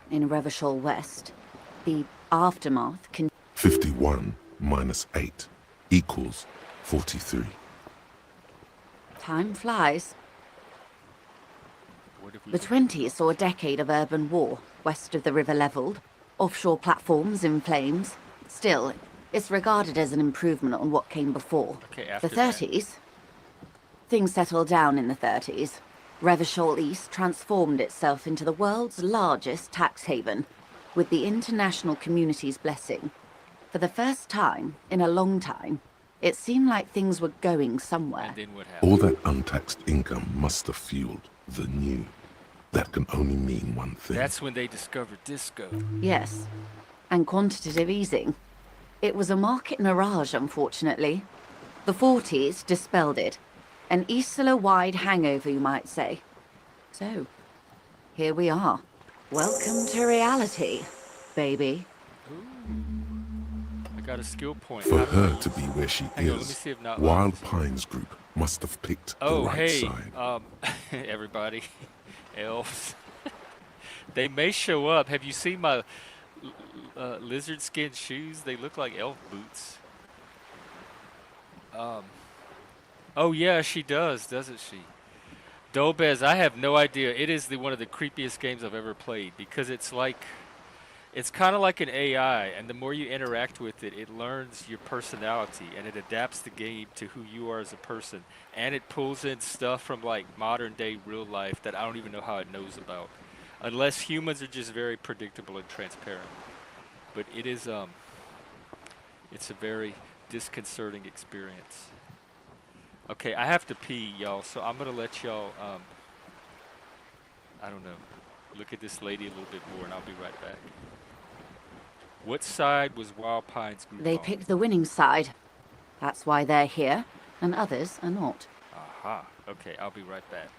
in Revachol West, the aftermath 51 minus 8 equals 43. time flies. what have we The been- 20s saw a decade of urban war, west of the river leveled, offshore platforms in flames. Still, it's regarded as an improvement on what came before. Okay, The after that. 30s? Things settled down in the 30s. Revachol East transformed itself into the world's largest tax haven, with the international community's blessing. For the first time in a long time, it seemed like things were going somewhere. And then what happened? All that untaxed income must have fueled the new. That can only mean one thing. That's when they discovered disco. Yes, and quantitative easing. It was a market mirage, unfortunately. The 40s dispelled it. An Isla-wide hangover, you might say. So, here we are. Welcome to reality, baby. I got a skill point. For How do her I to be where she Hang on, let me is, see if not Wild Pine's group must have picked the Oh, right hey, side. everybody, elves. They may show up. Have you seen my lizard skin shoes? They look like elf boots. Oh yeah, she does, doesn't she? Dobez, I have no idea. It is one of the creepiest games I've ever played because it's kind of like an AI, and the more you interact with it, it learns your personality and it adapts the game to who you are as a person, and it pulls in stuff from like modern day real life that I don't even know how it knows about, unless humans are just very predictable and transparent. But it's a very disconcerting experience. Okay, I have to pee, y'all, so I'm gonna let y'all I don't know, look at this lady a little bit more, and I'll be right back. What side was Wild Pine's group They on? picked the winning side. That's why they're here, and others are not. Aha. Okay, I'll be right back.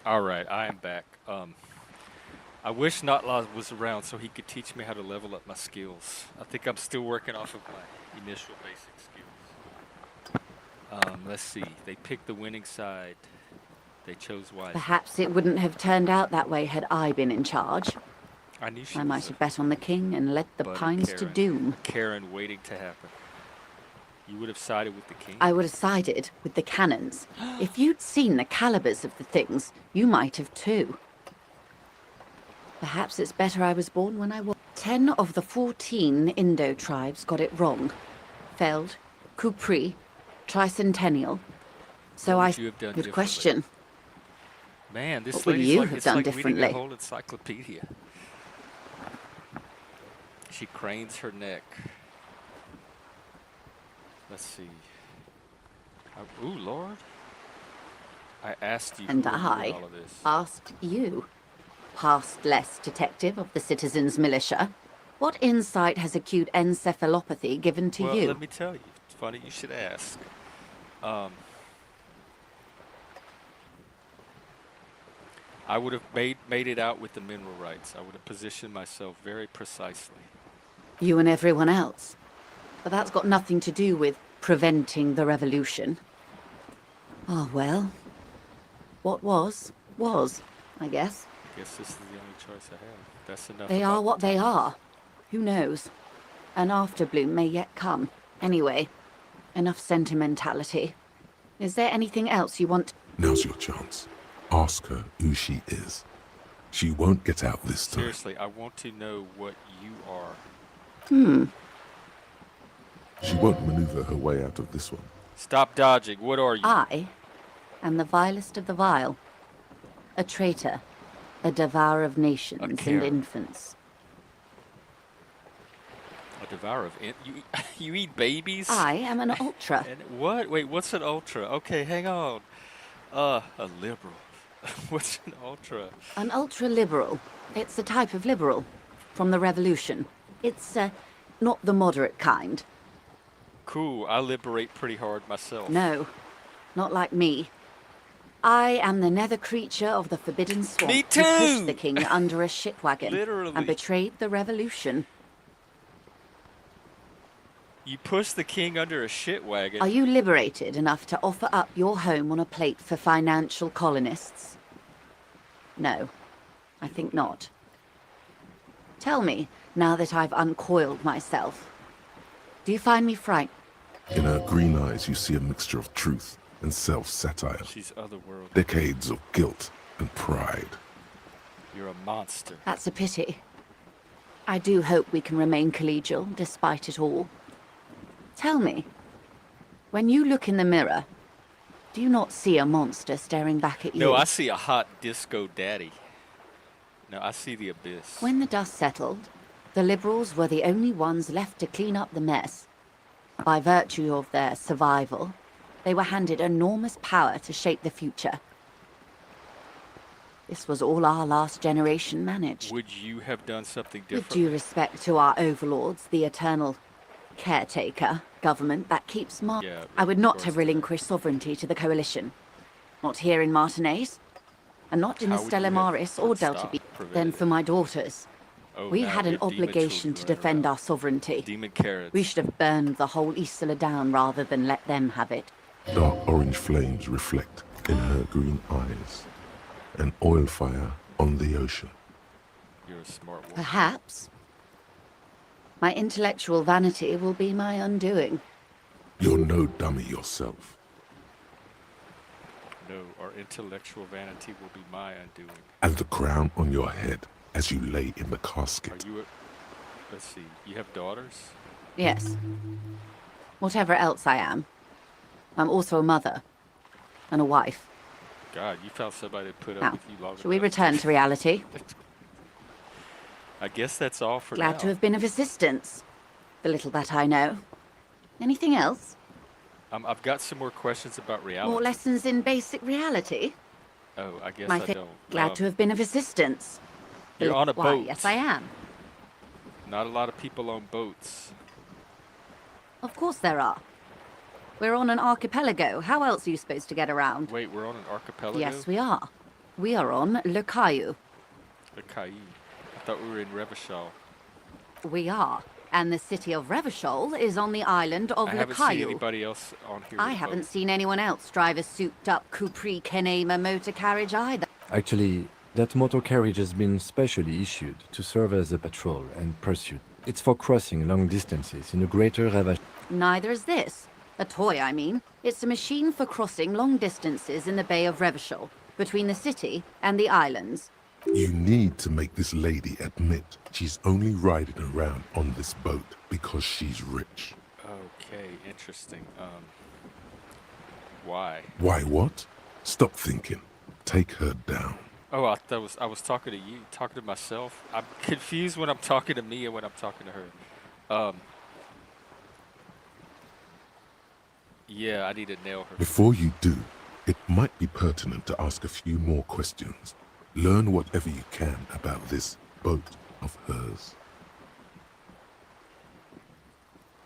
All right, I am back. I wish Notlaw was around so he could teach me how to level up my skills. I think I'm still working off of my initial basic skills. Let's see. They picked the winning side. They chose wisely. Perhaps it wouldn't have turned out that way had I been in charge. I knew she I was might a have bet on the king and led the buddy pines to Karen. doom. Karen waiting to happen. You would have sided with the king? I would have sided with the cannons. If you'd seen the calibers of the things, you might have too. Perhaps it's better I was born when I was. 10 of the 14 Indo tribes got it wrong. Feld, Kupri, Tricentennial. So What I would you have done good differently? question. Man, this What would lady's you like, have it's done like reading a differently? whole encyclopedia. She cranes her neck. Let's see. Ooh, Lord. I asked you And who are you in I all of this. asked you, past less detective of the citizens' militia, what insight has acute encephalopathy given to Well, you? let me tell you. It's funny you should ask. I would have made it out with the mineral rights. I would have positioned myself very precisely. You and everyone else. But that's got nothing to do with preventing the revolution. Oh, well. What was, I guess. Guess this is the only choice I have. That's enough. They about are the what they times. are. Who knows? An afterbloom may yet come. Anyway, enough sentimentality. Is there anything else you want? Now's your chance. Ask her who she is. She won't get out this time. Seriously, I want to know what you are. She won't maneuver her way out of this one. Stop dodging. What are you? I am the vilest of the vile. A traitor. A devourer of nations and Karen. infants. A Devourer of you you eat babies? I am an ultra. And what? Wait, what's an ultra? Okay, hang on. A liberal. What's an ultra? An ultra-liberal. It's a type of liberal. From the revolution. It's, not the moderate kind. Cool, I liberate pretty hard myself. No, not like me. I am the nether creature of the Forbidden Swamp. Me Who pushed too! the king under a shit wagon. Literally. And betrayed the revolution. You push the king under a shit wagon. Are you liberated enough to offer up your home on a plate for financial colonists? No, I think not. Tell me, now that I've uncoiled myself, do you find me frightened? In her green eyes, you see a mixture of truth and self-satire. She's otherworldly. Decades of guilt and pride. You're a monster. That's a pity. I do hope we can remain collegial, despite it all. Tell me, when you look in the mirror, do you not see a monster staring back at you? No, I see a hot disco daddy. No, I see the abyss. When the dust settled, the Liberals were the only ones left to clean up the mess. By virtue of their survival, they were handed enormous power to shape the future. This was all our last generation managed. Would you have done something With different? due respect to our overlords, the eternal caretaker government that keeps Yeah, I would of not course. have relinquished sovereignty to the coalition. Not here in Martinez, and not in How the would Stella you have Maris or Delta stopped, B. prevented Then it? for my daughters. Oh, We now had an your demon obligation to children defend are our sovereignty. demon carrots. We should have burned the whole Isla down rather than let them have it. Dark orange flames reflect in her green eyes. An oil fire on the ocean. You're a smart woman. Perhaps. My intellectual vanity will be my undoing. You're no dummy yourself. No, our intellectual vanity will be my undoing. And the crown on your head as you lay in the Are casket. you a... Let's see. You have daughters? Yes. Whatever else I am, I'm also a mother. And a wife. God, you found somebody to put up Now, with you long shall we enough. return to reality? I guess that's all for Glad now. to have been of assistance. The little that I know. Anything else? I've got some more questions about reality. More lessons in basic reality? Oh, I guess My I thing. don't. Glad to have been of assistance. The You're on a Why, boat. yes, I am. Not a lot of people on boats. Of course there are. We're on an archipelago. How else are you supposed to get around? Wait, we're on an archipelago? Yes, we are. We are on Le Caillou. The Cayenne. I thought we were in Revachol. We are. And the city of Revachol is on the island of I Le haven't seen Caillou. anybody else on here. I with a haven't boat. seen anyone else drive a souped-up Capri Kenema motor carriage either. Actually, that motor carriage has been specially issued to serve as a patrol and pursuit. It's for crossing long distances in a greater ravage. Neither is this. A toy, I mean. It's a machine for crossing long distances in the Bay of Revachol, between the city and the islands. You need to make this lady admit she's only riding around on this boat because she's rich. Okay, interesting. Why? Why what? Stop thinking. Take her down. Oh, I was talking to you, talking to myself. I'm confused when I'm talking to me and when I'm talking to her. Yeah, I need to nail her. Before you do, it might be pertinent to ask a few more questions. Learn whatever you can about this boat of hers.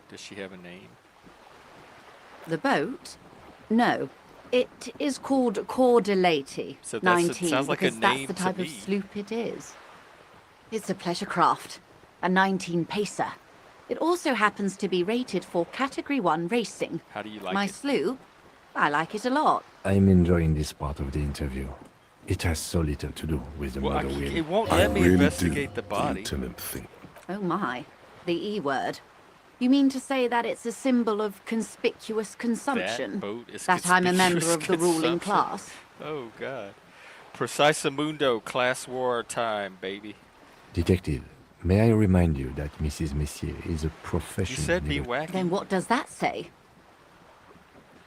Does she have a name? The boat? No. It is called Cordelati. So that's 19, sounds like a because that's name the to type me. of sloop it is. It's a pleasure craft. A 19-pacer. It also happens to be rated for Category 1 racing. How do you like My it? sloop? I like it a lot. I'm enjoying this part of the interview. It has so little to do with the Well, mother wheel. it won't I let me really investigate do, the body. Lieutenant think. Oh my. The E word. You mean to say that it's a symbol of conspicuous consumption? That boat is That I'm a member conspicuous of the ruling consumption. class? Oh, God. Precisamundo, class war time, baby. Detective, may I remind you that Mrs. Messier is a You professional... said be nego- wacky. Then what does that say?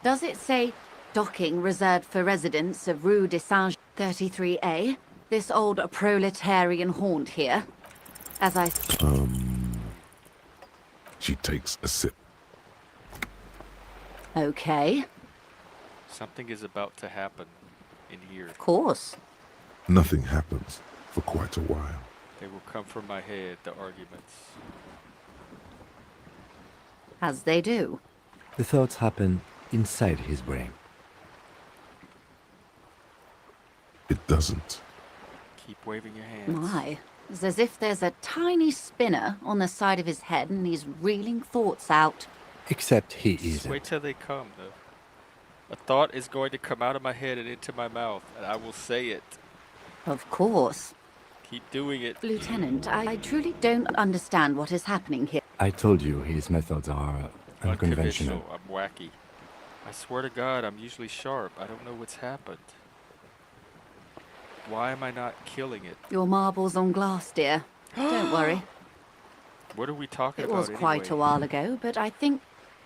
Does it say docking reserved for residents of Rue de Saint 33A? This old proletarian haunt here? As I... She takes a sip. Okay, Something is about to happen in here. of course. Nothing happens for quite a while. They will come from my head, the arguments. As they do. The thoughts happen inside his brain. It doesn't. Keep waving your hands. My, it's as if there's a tiny spinner on the side of his head and he's reeling thoughts out. Except he Just wait isn't. till they come, though. A thought is going to come out of my head and into my mouth, and I will say it. Of course. Keep doing it. Lieutenant, I truly don't understand what is happening here. I told you his methods are unconventional. I'm wacky. I swear to God, I'm usually sharp. I don't know what's happened. Why am I not killing it? Your marbles on glass, dear. Don't worry. What are we talking It about was quite anyway? a while ago, but I think...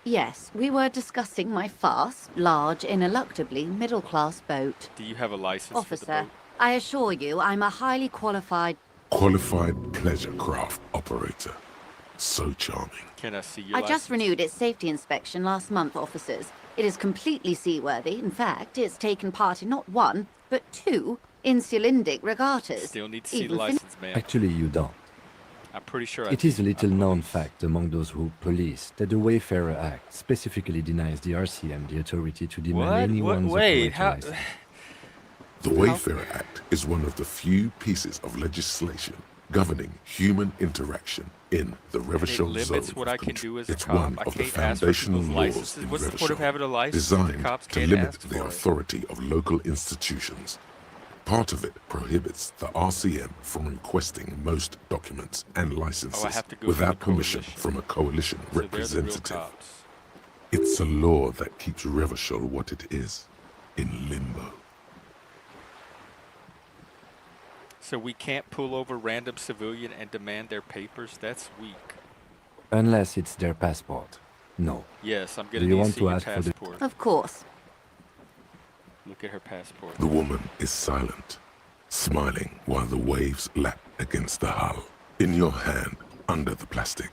Yes, we were discussing my fast, large, ineluctably middle-class boat. Do you have a license for the Officer, boat? I assure you I'm a highly qualified... Qualified pleasure craft operator. So charming. Can I see your I license? just renewed its safety inspection last month, officers. It is completely seaworthy. In fact, it's taken part in not one, but two insulindic regattas. Still need to see the Even license, man. Actually, you don't. I'm pretty sure It is a little known fact among those who police that the Wayfarer Act specifically denies the RCM the authority to demand What? anyone's Wait, operator how? license. The Wayfarer Act is one of the few pieces of legislation governing human interaction in the It Revachol limits zone. what of I can control. do as a It's cop. one I of the can't ask for foundational people's laws licenses. in What's the point of Revachol, having a license if the designed cops to can't limit ask the for it? authority of local institutions. Part of it prohibits the RCM from requesting most documents and licenses have to go without through the permission coalition. from a coalition So they're the real representative. cops. It's a law that keeps Revachol what it is, in limbo. So we can't pull over random civilian and demand their papers? That's weak. Unless it's their passport. No. Yes, I'm Do gonna you need want to see to your ask for the- passport. Of course. Look at her passport. The woman is silent, smiling while the waves lap against the hull. In your hand, under the plastic,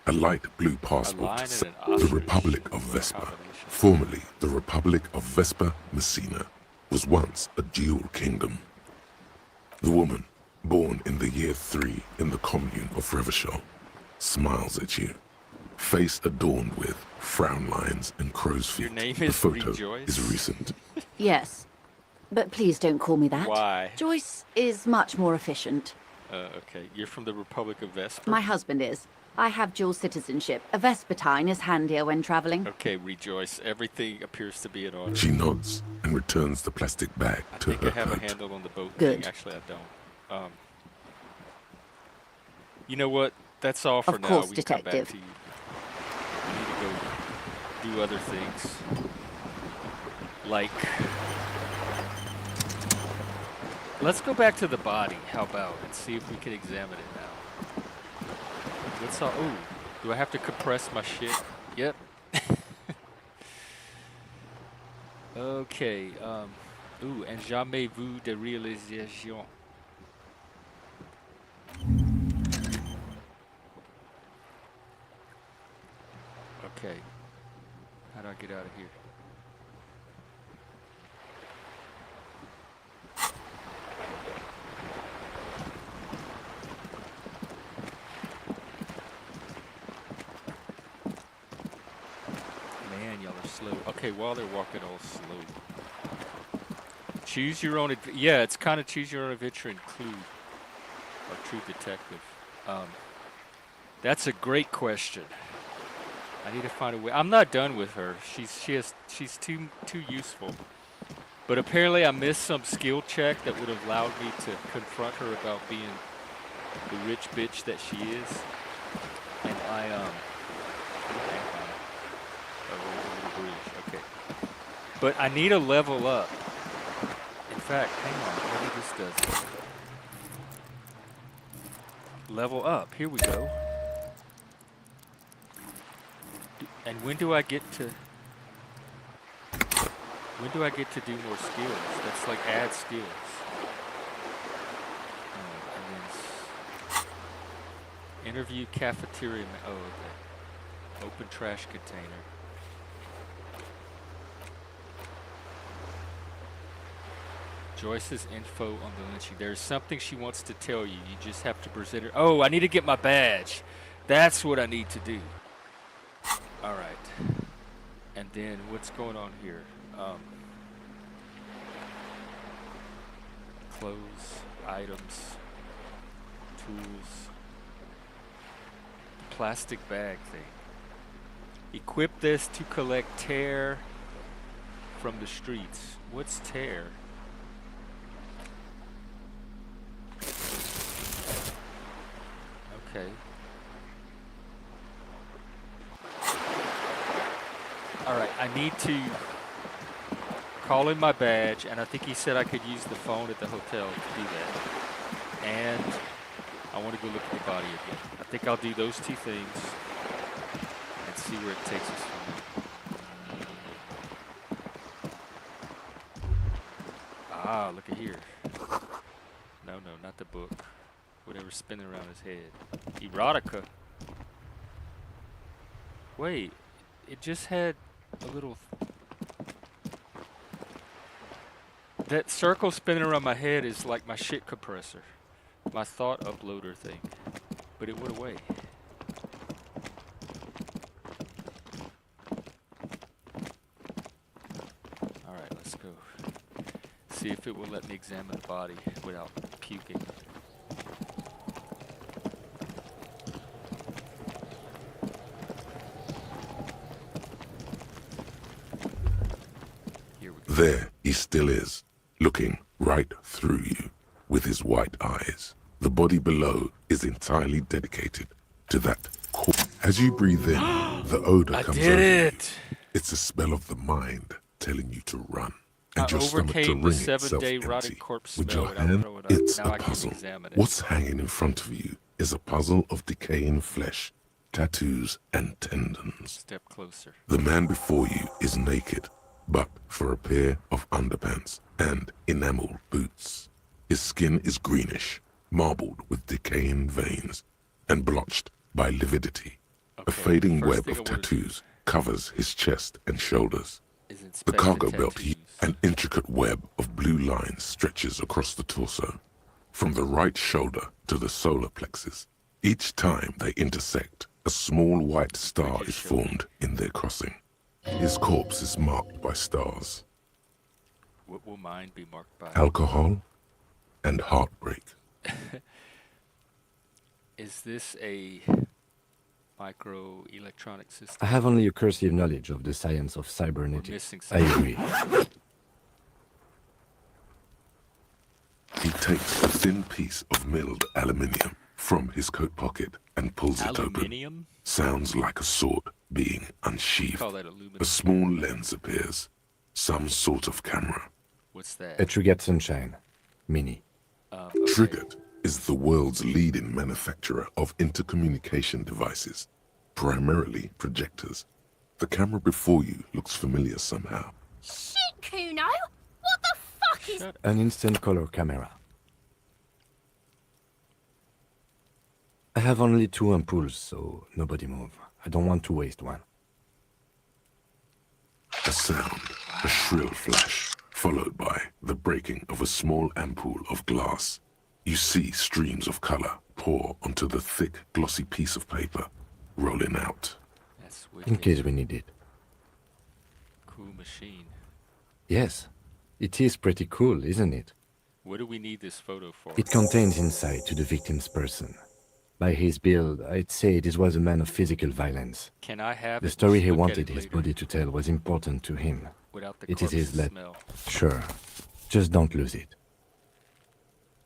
a light blue passport. lion and an The ostrich. Republic of What a Vespa, combination. formerly the Republic of Vespa Messina, was once a dual kingdom. The woman, born in the year 3 in the commune of Revachol, smiles at you, face adorned with frown lines and crow's feet. Your name The is photo Rejoice? is recent. Yes. But please don't call me that. Why? Joyce is much more efficient. Okay. You're from the Republic of Vespa? My husband is. I have dual citizenship. A Vespertine is handier when traveling. Okay, Rejoice. Everything appears to be in order. She nods and returns the plastic bag I to think her I have a coat. handle on the boat Good. thing. Actually, I don't. You know what? That's all for Of now. course, We can come back Detective. to you. We need to go do other things. Like, let's go back to the body. How about and see if we can examine it now. What's all? Ooh, do I have to compress my shit? Yep. Okay. Ooh, and jamais vu de réalisation. Okay. How do I get out of here? Man, y'all are slow. Okay, while they're walking all slow. Choose your own. Yeah, it's kind of choose your own adventure and clue. Or true detective. That's a great question. I need to find a way. I'm not done with her. She's too useful. But apparently I missed some skill check that would have allowed me to confront her about being the rich bitch that she is. And over the bridge. Okay. But I need a level up. In fact, hang on. Maybe this does it. Level up. Here we go. And when do I get to do more skills? That's like add skills. And then interview cafeteria. Oh, okay. Open trash container. Joyce's info on the lynching. There's something she wants to tell you. You just have to present her. Oh, I need to get my badge. That's what I need to do. All right. And then what's going on here? Clothes, items, tools. Plastic bag thing. Equip this to collect tear from the streets. What's tear? Okay. Alright, I need to call in my badge, and I think he said I could use the phone at the hotel to do that. And I want to go look at the body again. I think I'll do those two things and see where it takes us from there. Ah, look at here. No, not the book. Whatever's spinning around his head. Erotica. Wait, it just had a little... That circle spinning around my head is like my shit compressor. My thought uploader thing. But it went away. Alright, let's go. See if it will let me examine the body without puking. Here we go. There he still is, looking right through you with his white eyes. The body below is entirely dedicated to that core. As you breathe in, the odor I comes did over it! you. It's a smell of the mind telling you to run, and I your stomach to overcame the ring itself 7-day rotting empty. corpse With smell your without hand, throwing up. it's Now a I can puzzle. examine it. What's hanging in front of you is a puzzle of decaying flesh, tattoos, and tendons. Step closer. The man before you is naked, but for a pair of underpants and enamel boots. His skin is greenish, marbled with decaying veins, and blotched by lividity. A fading first web thing of I wanna do tattoos covers his chest and shoulders. is The inspect cargo the belt, tattoos. an intricate web of blue lines stretches across the torso, from the right shoulder to the solar plexus. Each time they intersect, a small white star is formed in their crossing. His corpse is marked by stars, What will mine be marked by? alcohol, and heartbreak. Is this a microelectronic system? I have only a cursive knowledge of the science of We're cybernetics. missing I something. agree. He takes a thin piece of milled aluminium from his coat pocket and pulls it open. Aluminium? Sounds like a sword being Call unsheathed. that aluminum. A small lens appears, some sort of camera. What's that? A Trigger Sunshine. Mini. Okay. Triggered is the world's leading manufacturer of intercommunication devices, primarily projectors. The camera before you looks familiar somehow. Shit, Kuno! What the fuck is... Shut An instant color camera. I have only 2 ampoules, so nobody move. I don't want to waste one. A sound, a shrill flash, followed by the breaking of a small ampoule of glass. You see streams of color pour onto the thick, glossy piece of paper, rolling out. That's In wicked. case we need it. Cool machine. Yes, it is pretty cool, isn't it? What do we need this photo for? It contains insight to the victim's person. By his build, I'd say this was a man of physical violence. Can I have The it? story Let's he look at wanted it his later body to tell was important to him. without the It is his corpse let. smell. Sure. Just don't lose it.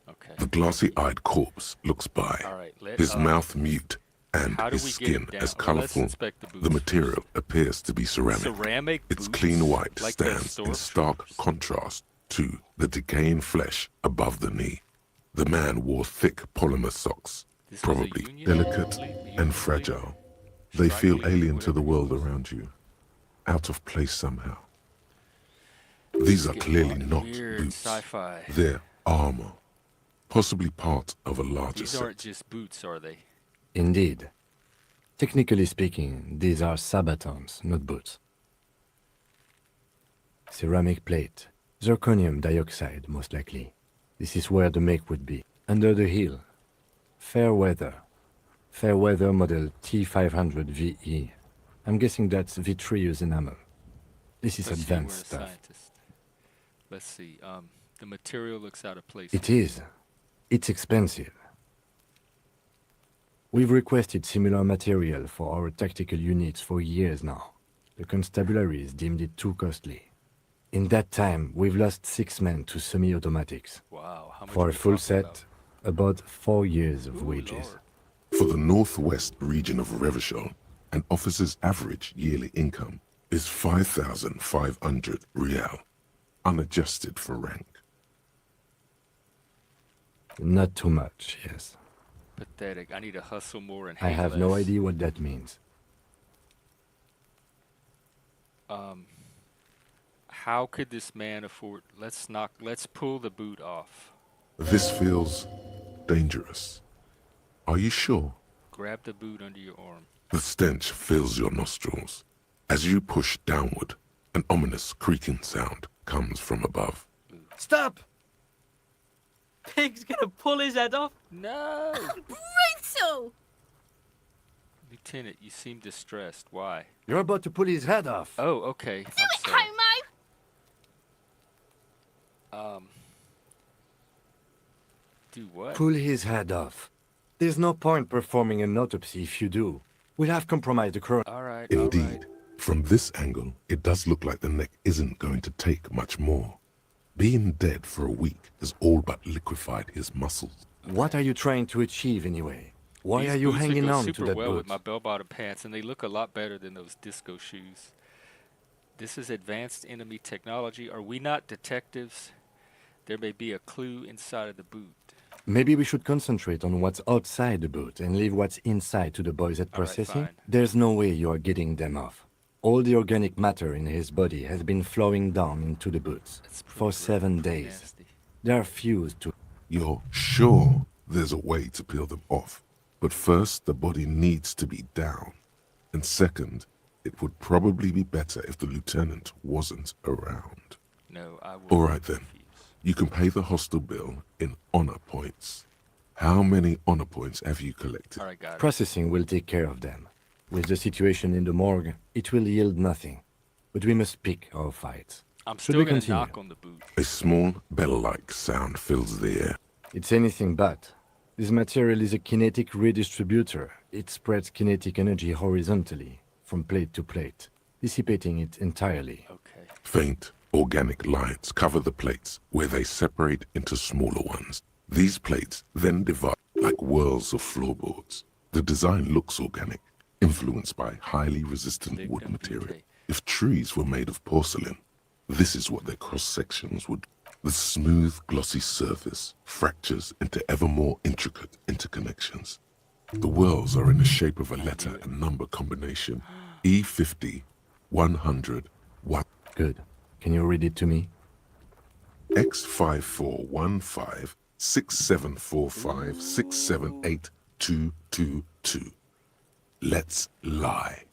Okay. The glassy-eyed corpse looks by, All right. his mouth mute and How do his we get skin it down? as Well, let's colorful. inspect the boots The material appears to be ceramic. Ceramic Its boots? clean white Like the stands in stark stormtroopers? contrast to the decaying flesh above the knee. The man wore thick polymer socks, This was a probably Union delicate fleet, Union and fleet. fragile. They Strike feel fleet, alien to the whatever it world was. around you, out of place somehow. These are Get clearly weird not boots. sci-fi. They're armor, possibly part of a larger These set. aren't just boots, are they? Indeed. Technically speaking, these are sabatons, not boots. Ceramic plate. Zirconium dioxide, most likely. This is where the make would be. Under the heel. Fair weather. Fair weather model T500 VE. I'm guessing that's vitreous enamel. This is Let's see, we're a advanced stuff. scientist. Let's see. The material looks out of place. It is. It's expensive. We've requested similar material for our tactical units for years now. The constabularies deemed it too costly. In that time, we've lost 6 men to semi-automatics. Wow, how much For are a we full talking set, about 4 years of Ooh, wages. Lord. For the northwest region of Revachol, an officer's average yearly income is 5,500 rial, unadjusted for rank. Not too much, yes. Pathetic. I need to hustle more and hate I have no less. idea what that means. How could this man afford? Let's pull the boot off. This feels dangerous. Are you sure? Grab the boot under your arm. The stench fills your nostrils. As you push downward, an ominous creaking sound comes from above. Stop! Pig's gonna pull his head off. No! Brutal! Lieutenant, you seem distressed. Why? You're about to pull his head off. Oh, okay. Do I'm it, sorry. Homo! Do what? Pull his head off. There's no point performing an autopsy if you do. We'll have compromised the chron. All right. Indeed, from this angle, it does look like the neck isn't going to take much more. Being dead for a week has all but liquefied his muscles. What are you trying to achieve anyway? Why These are you boots would hanging go on super to that well boot? with my bell-bottom pants, and they look a lot better than those disco shoes. This is advanced enemy technology. Are we not detectives? There may be a clue inside of the boot. Maybe we should concentrate on what's outside the boot and leave what's inside to the boys at All right, processing. fine. There's no way you are getting them off. All the organic matter in his body has been flowing down into the boots That's pretty for gross, 7 pretty days. nasty. They are fused to... You're sure there's a way to peel them off. But first, the body needs to be down. And second, it would probably be better if the lieutenant wasn't around. No, I will. All right then. refuse. You can pay the hostel bill in honor points. How many honor points have you collected? All right, got it. Processing will take care of them. With the situation in the morgue, it will yield nothing. But we must pick our fights. I'm Should still we gonna continue? knock on the boot. A small bell-like sound fills the air. It's anything but. This material is a kinetic redistributor. It spreads kinetic energy horizontally, from plate to plate, dissipating it entirely. Okay. Faint, organic lines cover the plates where they separate into smaller ones. These plates then divide like whirls of floorboards. The design looks organic, influenced by highly resistant wood Victim material. decay. If trees were made of porcelain, this is what their cross-sections would. The smooth, glossy surface fractures into ever more intricate interconnections. The whirls are in the shape of a letter and number combination. E50, 100, 1. Good. Can you read it to me? X5415 6745 678222. Let's lie.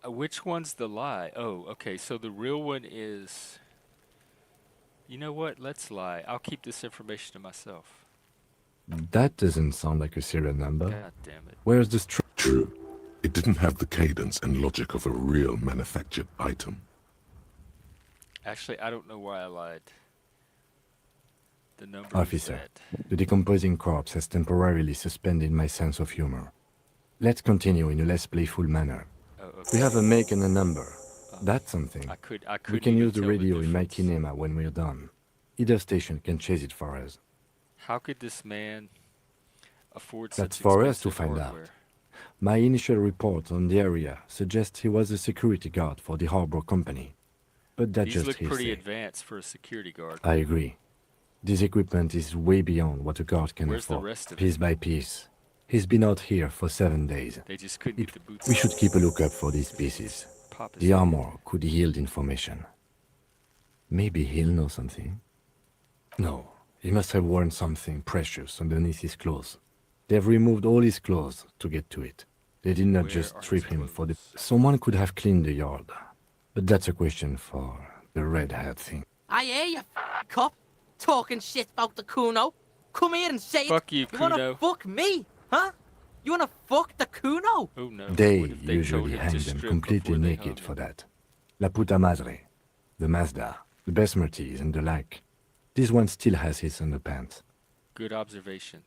Which one's the lie? Oh, okay. So the real one is. You know what? Let's lie. I'll keep this information to myself. That doesn't sound like a serial number. God damn it. Where's the True, it didn't have the cadence and logic of a real manufactured item. Actually, I don't know why I lied. The number Officer, is that. the decomposing corpse has temporarily suspended my sense of humor. Let's continue in a less playful manner. Oh, okay. We have a make and a number. That's something. I could We can even use the tell radio in my difference. kinema when we're done. Either station can chase it for us. How could this man afford That's such for us to expensive find hardware? out. My initial report on the area suggests he was a security guard for the harbor company. But that's These just look pretty hearsay. advanced for a security guard. I agree. This equipment is way beyond what a guard can Where's the afford. rest of it? Piece by piece. He's been out here for 7 days. They just couldn't get the boots. We off. should keep a lookout for these pieces. Pop his The head. armor could yield information. Maybe he'll know something. No, he must have worn something precious underneath his clothes. They've removed all his clothes to get to it. They did not Where just are his strip him for the... clothes? Someone could have cleaned the yard. But that's a question for the red hat thing. I hear you, cop. Talking shit about the Kuno. Come here and say Fuck it. you, You wanna Kuno. fuck me? Huh? You wanna fuck the Kuno? Oh no. They What if they told usually him hang to them strip completely before they naked hung for him? that. La puta madre, the Mazda, the Besmerties and the like. This one still has his underpants. Good observation.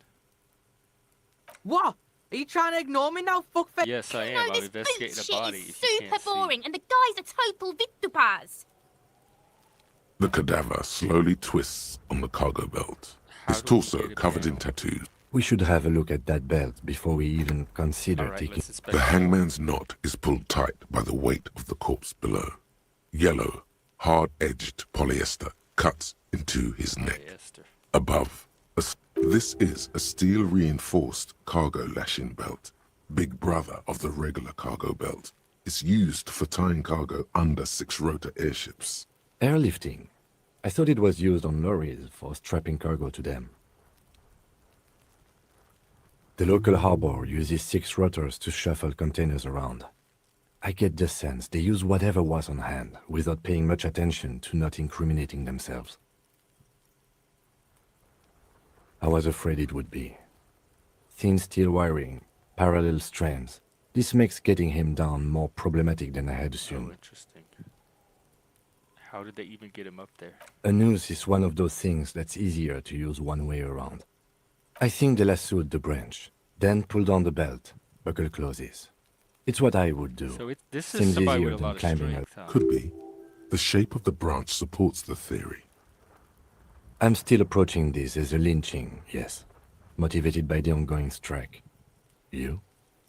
What? Are you trying to ignore me now, fuckface? Yes, I Kuno, am. I'm this investigating boot a shit body. is If you super can't see. boring, and the guy's a total vitupaz. The cadaver slowly twists on the cargo belt, How his do we torso get him covered in down? tattoos. We should have a look at that belt before we even consider All right, taking... let's inspect The it. hangman's knot is pulled tight by the weight of the corpse below. Yellow, hard-edged polyester cuts into his neck. Polyester. Above, this is a steel-reinforced cargo lashing belt, big brother of the regular cargo belt. It's used for tying cargo under six-rotor airships. Airlifting. I thought it was used on lorries for strapping cargo to them. The local harbor uses 6 rotors to shuffle containers around. I get the sense they use whatever was on hand without paying much attention to not incriminating themselves. I was afraid it would be. Thin steel wiring, parallel strands. This makes getting him down more problematic than I had Oh, assumed. interesting. How did they even get him up there? A noose is one of those things that's easier to use one way around. I think they lassoed the branch, then pulled on the belt, buckle closes. It's what I would do. So this is Seems somebody easier with a than lot of climbing strength, huh? Could be. The shape of the branch supports the theory. I'm still approaching this as a lynching, yes. Motivated by the ongoing strike. You?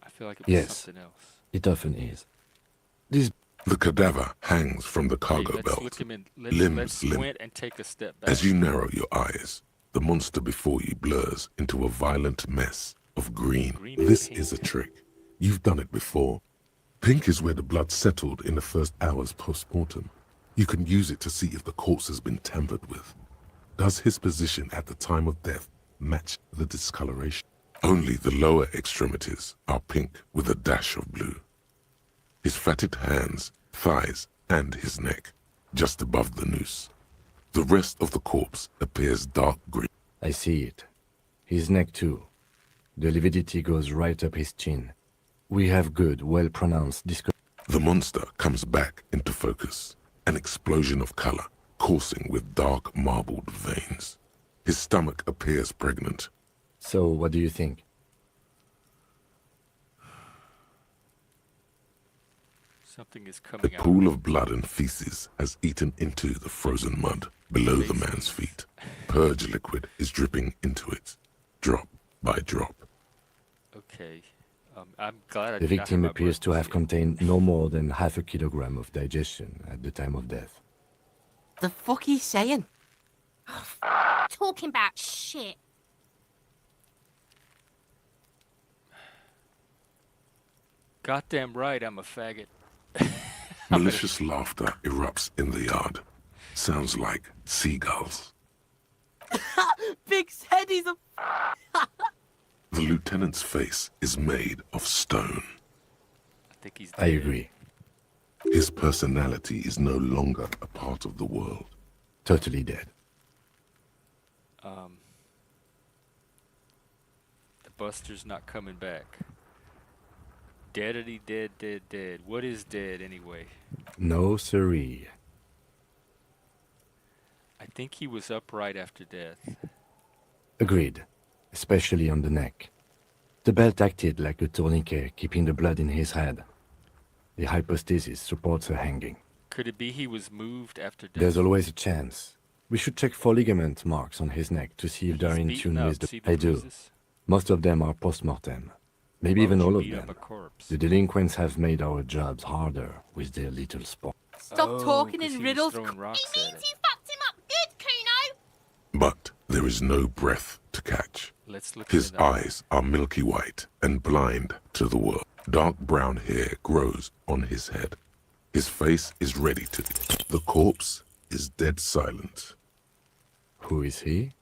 I feel like it was Yes. something else. It often is. This The cadaver hangs from the Hey, cargo let's belt. look him in. Limbs Let's limp. squint and take a step back. As you narrow your eyes, the monster before you blurs into a violent mess of green. Green and This pink. is a trick. You've done it before. Pink is where the blood settled in the first hours post-mortem. You can use it to see if the corpse has been tampered with. Does his position at the time of death match the discoloration? Only the lower extremities are pink with a dash of blue. His fatted hands, thighs, and his neck, just above the noose. The rest of the corpse appears dark green. I see it. His neck too. The lividity goes right up his chin. We have good, well-pronounced The monster comes back into focus, an explosion of color, coursing with dark marbled veins. His stomach appears pregnant. So, what do you think? Something is The coming out. pool of blood and feces has eaten into the frozen mud below the man's feet. Purge liquid is dripping into it, drop by drop. Okay. I'm glad I The did not victim have my appears breath to have yet. contained no more than half a kilogram of digestion at the time of death. The fuck he's saying? Talking about shit. Goddamn right, I'm a faggot. Malicious laughter erupts in the yard. Sounds like seagulls. Big said he's a... The lieutenant's face is made of stone. I think he's I dead. agree. His personality is no longer a part of the world. Totally dead. The Buster's not coming back. Deadity dead, dead, dead. What is dead anyway? No siree. I think he was upright after death. Agreed. Especially on the neck. The belt acted like a tourniquet, keeping the blood in his head. The hypostasis supports a hanging. Could it be he was moved after death? There's always a chance. We should check for ligament marks on his neck to see if they're in He's tune beaten with up. the... See the I do. bruises? Most of them are post-mortem. Maybe Why even would you all of beat up them. a corpse? The delinquents have made our jobs harder with their little sport. Stop talking 'cause in he riddles. was throwing rocks He at means it. you fucked him up good, Kuno. But there is no breath to catch. Let's look His in the eye. eyes are milky white and blind to the world. Dark brown hair grows on his head. His face is ready to... The corpse is dead silent. Who is he?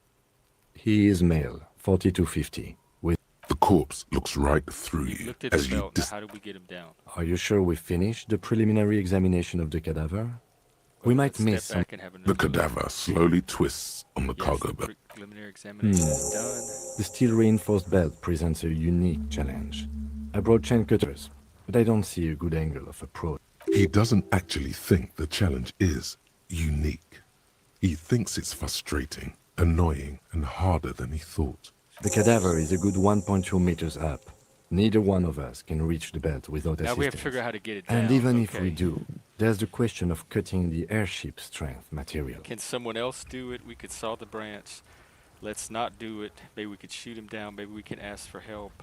He is male, 40 to 50, with... The corpse looks right through We you looked at the as you belt. Now, how do we get him down? Are you sure we finished the preliminary examination of the cadaver? We Well, might let's miss step some. back and have another The cadaver slowly twists on the Yes, cargo the belt. preliminary examination is done. The steel reinforced belt presents a unique challenge. I brought chain cutters, but I don't see a good angle of approach. He doesn't actually think the challenge is unique. He thinks it's frustrating, annoying, and harder than he thought. The cadaver is a good 1.2 meters up. Neither one of us can reach the belt without Now assistance. we have to figure out how to get it down. And even if we Okay. do, there's the question of cutting the airship strength material. Can someone else do it? We could saw the branch. Let's not do it. Maybe we could shoot him down. Maybe we can ask for help.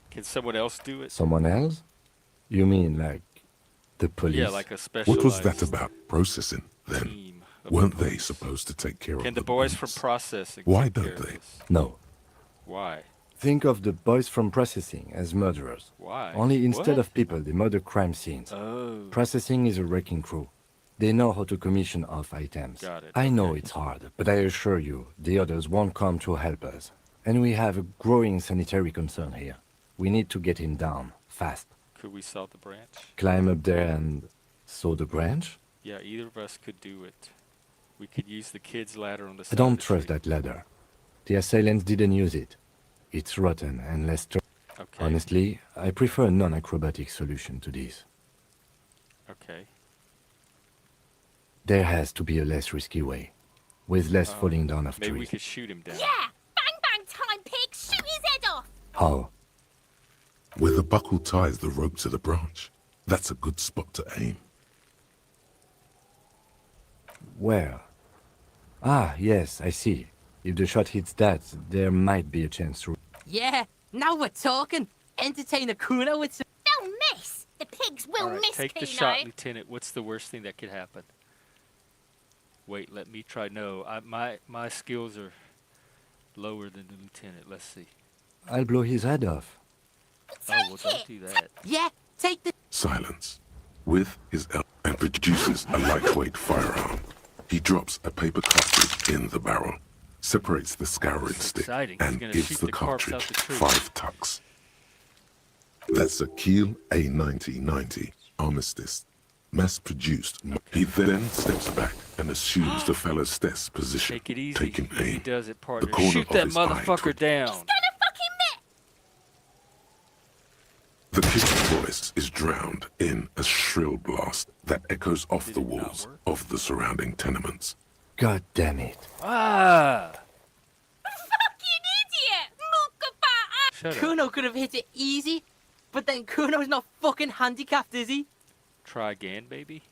Can someone else do it? Someone else? You mean like the police? Yeah, like a specialized What was that about processing, then? team. of Weren't they police. supposed to take care Can of the boys from boots? processing Why take care don't of they? this? No. Why? Think of the boys from processing as murderers. Why? Only instead What? of people, they murder crime scenes. Oh. Processing is a wrecking crew. They know how to commission off items. Got it, I know okay. it's hard, but I assure you, the others won't come to help us. And we have a growing sanitary concern here. We need to get him down, fast. Could we saw the branch? Climb up there and saw the branch? Yeah, either of us could do it. We could use the kid's ladder on the I side. don't of the trust tree. that ladder. The assailants didn't use it. It's rotten and less... Okay. Honestly, I prefer a non-acrobatic solution to this. Okay. There has to be a less risky way, with less falling down of Maybe we trees. could shoot him down. Yeah! Bang bang time, pig! Shoot his head off! How? Where the buckle ties the rope to the branch. That's a good spot to aim. Where? Ah, yes, I see. If the shot hits that, there might be a chance to... Yeah, now we're talking. Entertain a Kuno with some... They'll miss! The pigs will All right, miss, take the Kuno. shot, Lieutenant. What's the worst thing that could happen? Wait, let me try. No, my skills are lower than the lieutenant. Let's see. I'll blow his head off. Oh, well, don't do that. Yeah, take the... Silence. With his elbow and produces a lightweight firearm. He drops a paper cartridge in the barrel, separates the scouring This is stick, exciting. He's and gonna gives shoot the the corpse out cartridge the tree. 5 tucks. That's a Kiel A9090 Armistice, mass-produced. He then steps back and assumes the fellow's stess position, Take it easy. taking He aim. does it, partner. corner Shoot of that his eye motherfucker twitch. down. Gonna fucking miss! The kid's voice is drowned in a shrill blast that echoes off Did the it not walls work? of the surrounding tenements. God damn it. Ah! Fucking idiot! Mookabaa! Shut up. Kuno could have hit it easy, but then Kuno's not fucking handicapped, is he? Try again, baby.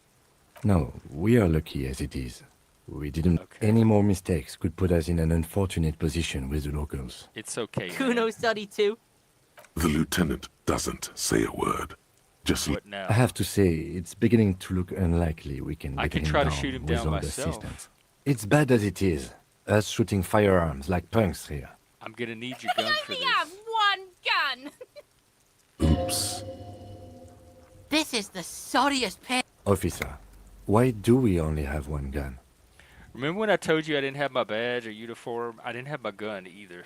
No, we are lucky as it is. We didn't... Okay. Any more mistakes could put us in an unfortunate position with the locals. It's okay. man. Kuno's sorry too. The lieutenant doesn't say a word. Just What now? I have to say, it's beginning to look unlikely we can I get can him try to down shoot him without down myself. assistance. It's bad as it is. Us shooting firearms like punks here. I'm gonna need your I gun for only this. have one gun! oops. This is the sorriest pain. Officer, why do we only have one gun? Remember when I told you I didn't have my badge or uniform? I didn't have my gun either.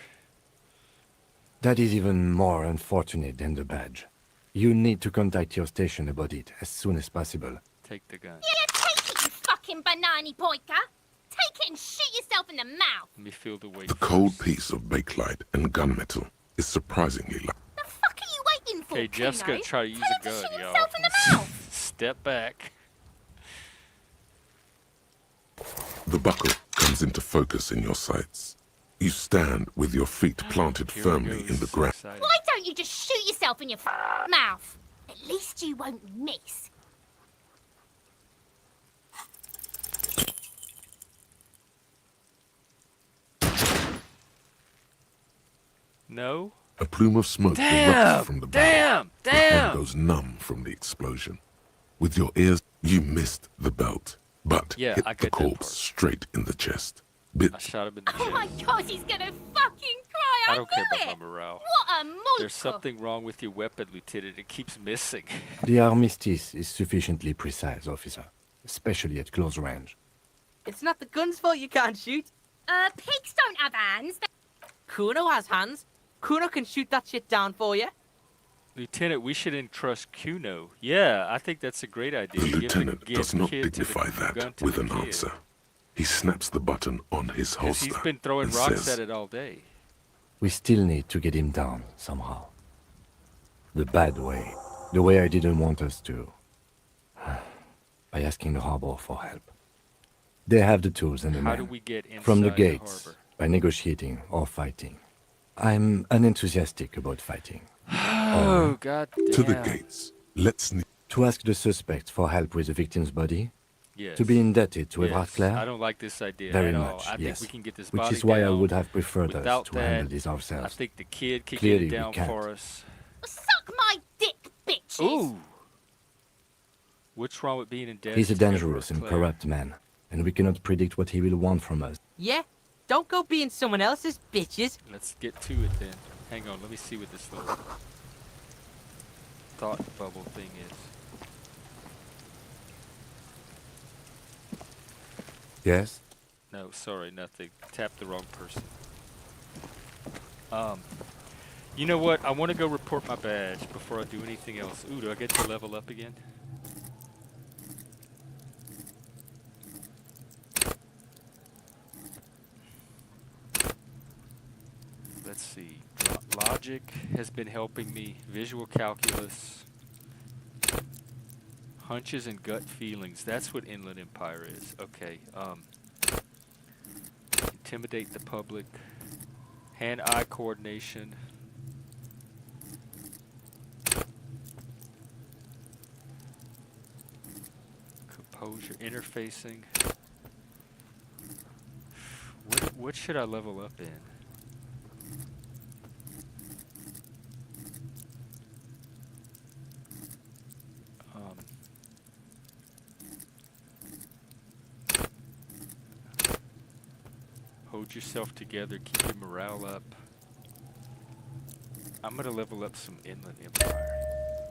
That is even more unfortunate than the badge. You need to contact your station about it as soon as possible. Take the gun. Yeah, take it, you fucking banana pointer! Take it and shoot yourself in the mouth! Let me feel the weight. The cold piece of bakelite and gunmetal is surprisingly light. The fuck are you waiting for, Okay, Jeff's gonna Kuno? try to use Tell a him to gun, shoot y'all. himself in the mouth! Step back. The buckle comes into focus in your sights. You stand with your feet planted Here it firmly goes. in the ground. Exciting. Why don't you just shoot yourself in your mouth? At least you won't miss. No? A plume of smoke Damn! erupts from the barrel. Damn! Your hand Damn! goes numb from the explosion. With your ears, you missed the belt, but Yeah, hit I the get that corpse part. straight in the chest. I Bit shot him in the Oh my chest. god, he's gonna fucking cry! I I don't care knew about it! my morale. What a monster! There's something wrong with your weapon, Lieutenant. It keeps missing. The armistice is sufficiently precise, officer, especially at close range. It's not the gun's fault you can't shoot. Pigs don't have hands. Kuno has hands. Kuno can shoot that shit down for you. Lieutenant, we should entrust Kuno. Yeah, I think that's a great idea. The lieutenant give does not kid to the dignify gun that to with the an kid. answer. He snaps the button on his 'Cause holster he's been throwing and rocks says, at it all day. We still need to get him down somehow. The bad way. The way I didn't want us to. By asking the harbor for help. They have the tools and the How men. do we get inside From the the gates, harbor? by negotiating or fighting. I'm unenthusiastic about fighting. Oh, god damn. to the gates. Let's To ask the suspect for help with the victim's body. Yes. To be indebted to yes. Everard Clare. I don't like this idea Very at all. much, I yes. think we can get this Which body is why I down. would have preferred us Without to handle that, this I ourselves. think the kid could Clearly get we it down can't. for us. Suck my dick, bitches! Ooh. What's wrong with being indebted? He's a to dangerous and Everard Clare? corrupt man, and we cannot predict what he will want from us. Yeah? Don't go being someone else's bitches. Let's get to it then. Hang on, let me see what this little thought bubble thing is. Yes? No, sorry, nothing. Tapped the wrong person. You know what? I want to go report my badge before I do anything else. Ooh, do I get to level up again? Let's see. Logic has been helping me. Visual calculus. Hunches and gut feelings. That's what Inland Empire is. Okay. Intimidate the public. Hand-eye coordination. Composure. Interfacing. What should I level up in? Hold yourself together, keep your morale up. I'm gonna level up some Inland Empire.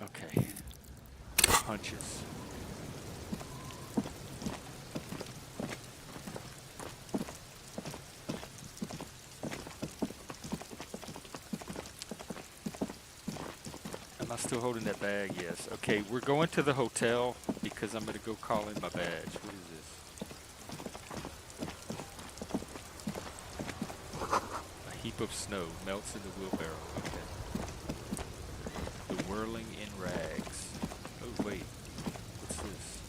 Okay. Hunches. Am I still holding that bag? Yes. Okay, we're going to the hotel because I'm gonna go call in my badge. What is this? A heap of snow melts in the wheelbarrow. Okay. The whirling in rags. Oh wait, what's this?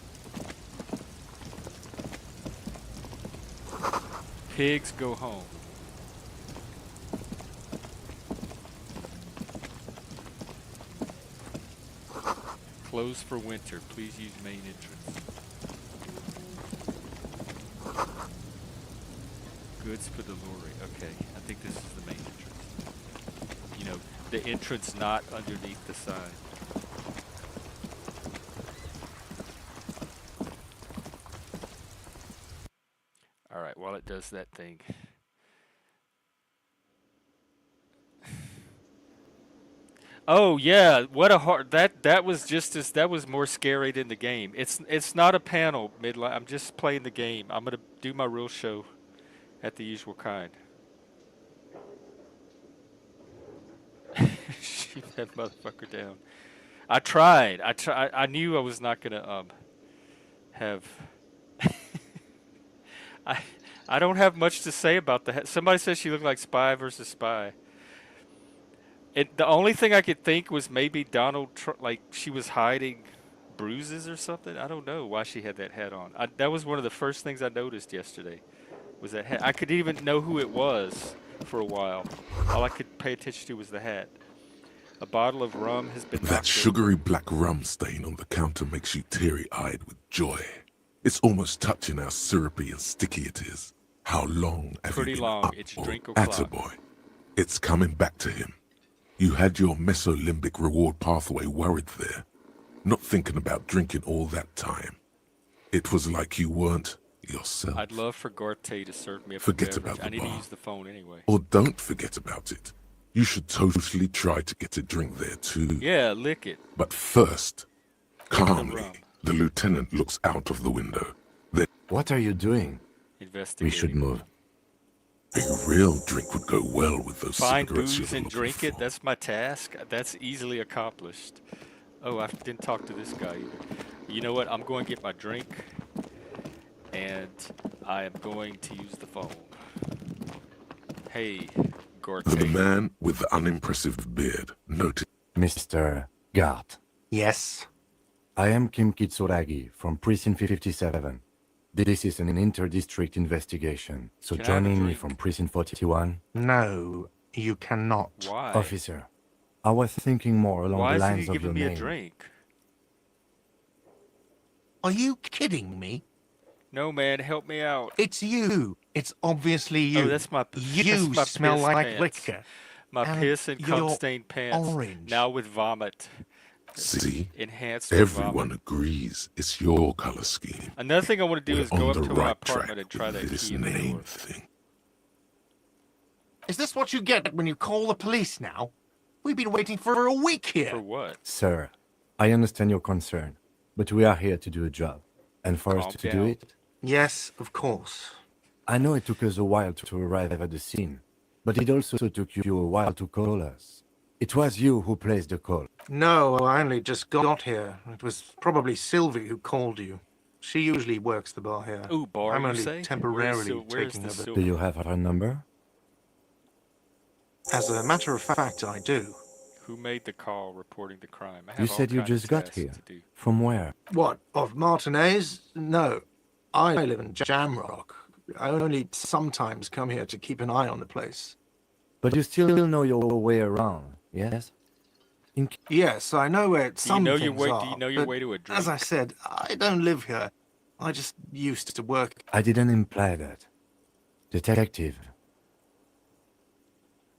Pigs go home. Closed for winter. Please use main entrance. Goods for the lorry. Okay, I think this is the main entrance. You know, the entrance not underneath the sign. Alright, while it does that thing. Oh yeah, what a hard that was just as that was more scary than the game. It's not a panel midlife. I'm just playing the game. I'm gonna do my real show at the usual kind. Shoot that motherfucker down. I tried. I knew I was not gonna have. I don't have much to say about the. Somebody said she looked like Spy versus Spy. The only thing I could think was maybe Donald Trump, like she was hiding bruises or something. I don't know why she had that hat on. That was one of the first things I noticed yesterday. Was that hat? I couldn't even know who it was for a while. All I could pay attention to was the hat. A bottle of rum has been. That sugary black rum stain on the counter makes you teary-eyed with joy. It's almost touching how syrupy and sticky it is. How long have Pretty you been long. up It's or drink at o'clock. a boy? It's coming back to him. You had your mesolimbic reward pathway worried there, not thinking about drinking all that time. It was like you weren't yourself. I'd love for Garte to serve me up Forget a beverage. about the I need bar. to use the phone anyway. Or don't forget about it. You should totally try to get a drink there too. Yeah, lick it. But first, calmly, rum. the lieutenant looks out of the window. Then What are you doing? Investigating. We should move. A real drink would go well with those Find cigarettes booze you're and looking drink it. for. That's my task. That's easily accomplished. Oh, I didn't talk to this guy either. You know what? I'm going to get my drink, and I am going to use the phone. Hey, The Gorke. man with the unimpressive beard noted. Mr. Gart, Yes? I am Kim Kitsuragi from Precinct 57. This is an inter-district investigation, so Can I have a joining me drink? from Precinct 41. No, you cannot. Why? Officer, I was thinking more along Why the isn't lines he of giving your me a name. drink? Are you kidding me? No, man, help me out. It's you. It's obviously you. Oh, that's my You that's my smell piss like pants. liquor. My And piss and you're cum-stained pants. orange. Now with vomit. See, Enhanced with everyone vomit. agrees it's your color scheme. Another thing I want to do We're is go on up the to my right apartment track and try with that this key in the name door. thing. Is this what you get when you call the police now? We've been waiting for a week here. For what? Sir, I understand your concern, but we are here to do a job. And for us Calm to down. do it, Yes, of course. I know it took us a while to arrive at the scene, but it also took you a while to call us. It was you who placed the call. No, I only just got here. It was probably Sylvie who called you. She usually works the bar here. Ooh, bar, I'm you only say? temporarily Where's taking the over. silver? Do you have her number? As a matter of fact, I do. Who made the call reporting the crime? I have You all said you kinds of just got tasks here. to do. From where? What, of Martinez? No. I live in Jamrock. I only sometimes come here to keep an eye on the place. But you still know your way around, yes? Yes, I know where some know things your way- are. do you know your but way to a As I drink? said, I don't live here. I just used to work. I didn't imply that. Detective,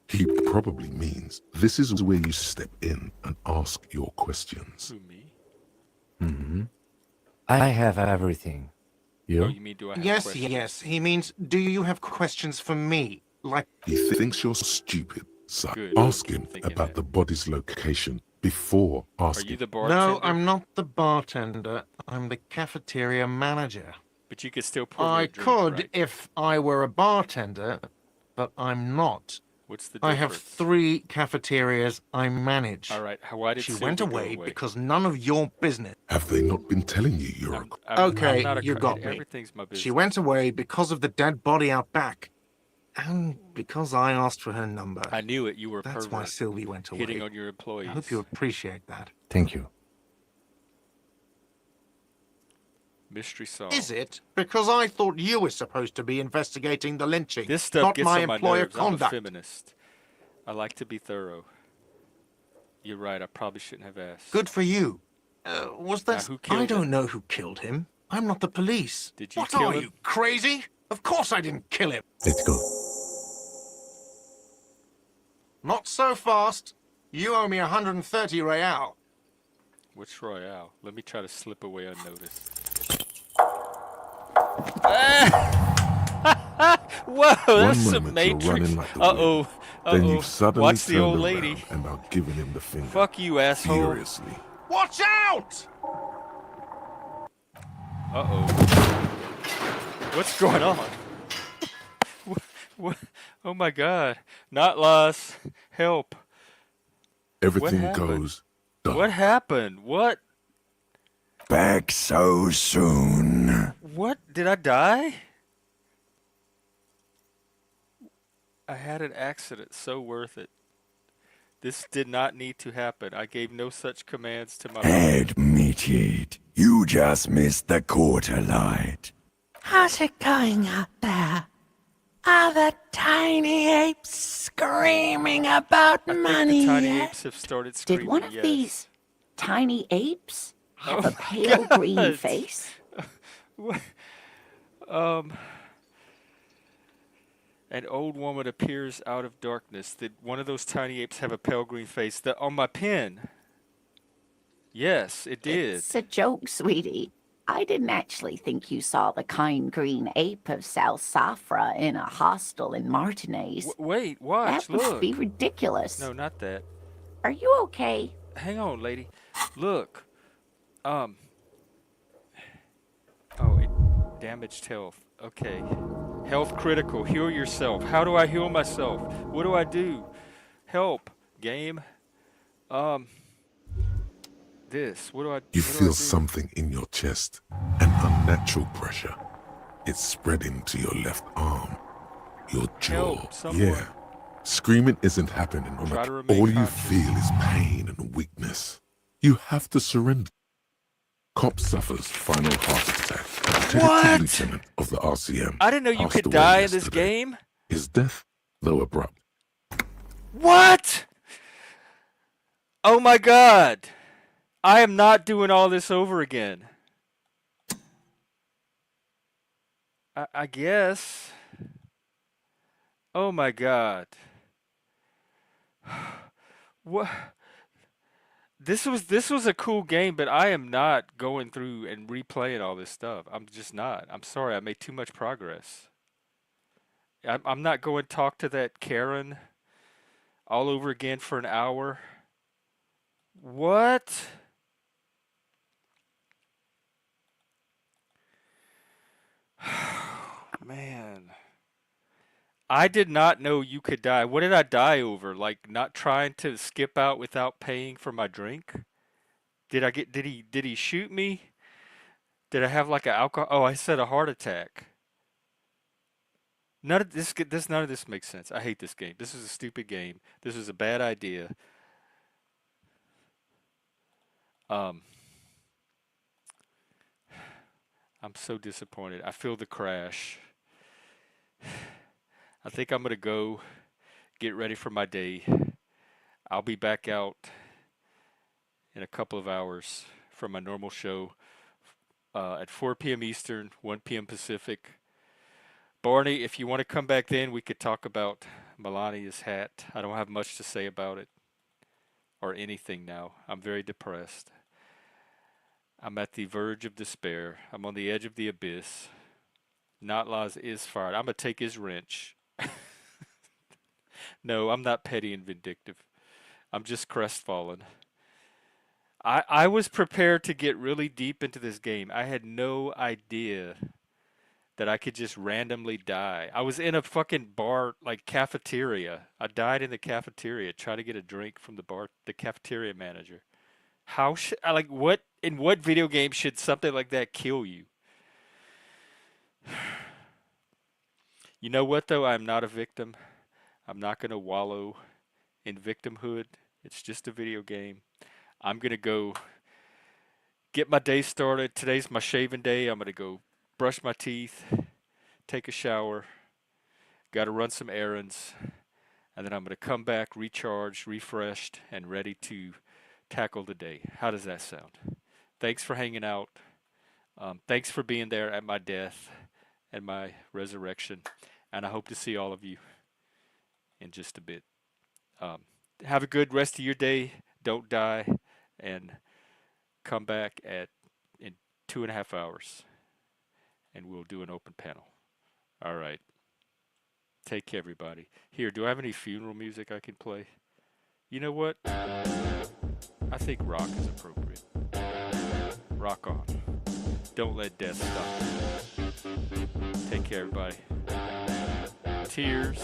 He probably means this is where you step in and ask your questions. Who, me? I have everything. Oh, You? you mean do I have Yes, questions? yes. He means, do you have questions for me? Like, He thinks you're stupid, so Good. ask him Thinking about that. the body's location before Are asking. you the bartender? no, I'm not the bartender. I'm the cafeteria manager. But you could still pour me I a drink, could right? if I were a bartender, but I'm not. What's the I difference? have 3 cafeterias I manage. All right. Why did She Sylvie went go away away? because none of your business. Have they not been telling you you're a... Okay, I'm not a you got me. Everything's my business. She went away because of the dead body out back. And because I asked for her number. I knew it. You were a That's why pervert. Sylvie went away. Hitting on your I employees. hope you appreciate that. Thank you. Mystery solved. Is it? Because I thought you were supposed to be investigating the lynching, This stuff not gets my on my employer nerves. I'm a conduct. feminist. I like to be thorough. You're right. I probably shouldn't have asked. Good for you. Was Now, that? who killed I don't him? know who killed him. I'm not the police. Did you What kill are him? you, crazy? Of course I didn't kill him. Let's go. Not so fast. You owe me 130 real. Which Royale? Let me try to slip away unnoticed. Whoa, that's some moment you're Matrix. running like the Uh-oh. wind, Uh-oh. Then you've suddenly Watch the turned old around lady. and are giving him the finger. Fuck you, asshole. Furiously. Watch out! Uh-oh. What's going on? What? Oh my god. Not lost. Help. Everything happened? goes done. What happened? What? Back so soon. What? Did I die? I had an accident. So worth it. This did not need to happen. I gave no such commands to my Admit it. You just missed the quarter light. How's it going out there? Are the tiny apes screaming about I think money the tiny yet? apes have started screaming. Did one of yes. these tiny apes have Oh a pale green God. face? What? An old woman appears out of darkness. Did one of those tiny apes have a pale green face? On my pen. Yes, it did. It's a joke, sweetie. I didn't actually think you saw the kind green ape of South Safra in a hostel in Martinez. Wait, watch, That would look. be ridiculous. No, not that. Are you okay? Hang on, lady. Look. Oh, it damaged health. Okay. Health critical. Heal yourself. How do I heal myself? What do I do? Help. Game. This. You What do I feel do? something in your chest, an unnatural pressure. It's spreading to your left arm, your jaw. Help, someone. Yeah. Screaming isn't happening. Try to remain All you conscious. feel is pain and weakness. You have to surrender. Cop suffers final heart attack. What? Lieutenant of the RCM. I didn't know you passed could away die in this yesterday. game. His death, though abrupt. What? Oh my god. I am not doing all this over again. I guess. Oh my god. What? This was a cool game, but I am not going through and replaying all this stuff. I'm just not. I'm sorry, I made too much progress. I'm not going to talk to that Karen all over again for an hour. What? Man. I did not know you could die. What did I die over? Like not trying to skip out without paying for my drink? Did he shoot me? Did I have like an alcohol? Oh, I said a heart attack. None of this makes sense. I hate this game. This is a stupid game. This is a bad idea. I'm so disappointed. I feel the crash. I think I'm gonna go get ready for my day. I'll be back out in a couple of hours for my normal show at 4 p.m. Eastern, 1 p.m. Pacific. Barney, if you want to come back then, we could talk about Melania's hat. I don't have much to say about it or anything now. I'm very depressed. I'm at the verge of despair. I'm on the edge of the abyss. Notlaws is fired. I'm going to take his wrench. No, I'm not petty and vindictive. I'm just crestfallen. I was prepared to get really deep into this game. I had no idea that I could just randomly die. I was in a fucking bar, like cafeteria. I died in the cafeteria trying to get a drink from the cafeteria manager. In what video game should something like that kill you? You know what though? I'm not a victim. I'm not going to wallow in victimhood. It's just a video game. I'm going to go get my day started. Today's my shaving day. I'm going to go brush my teeth, take a shower, got to run some errands, and then I'm going to come back recharged, refreshed, and ready to tackle the day. How does that sound? Thanks for hanging out. Thanks for being there at my death and my resurrection. And I hope to see all of you in just a bit. Have a good rest of your day. Don't die. And come back in 2.5 hours. And we'll do an open panel. All right. Take care, everybody. Here, do I have any funeral music I can play? You know what? I think rock is appropriate. Rock on. Don't let death stop you. Take care, everybody. Tears.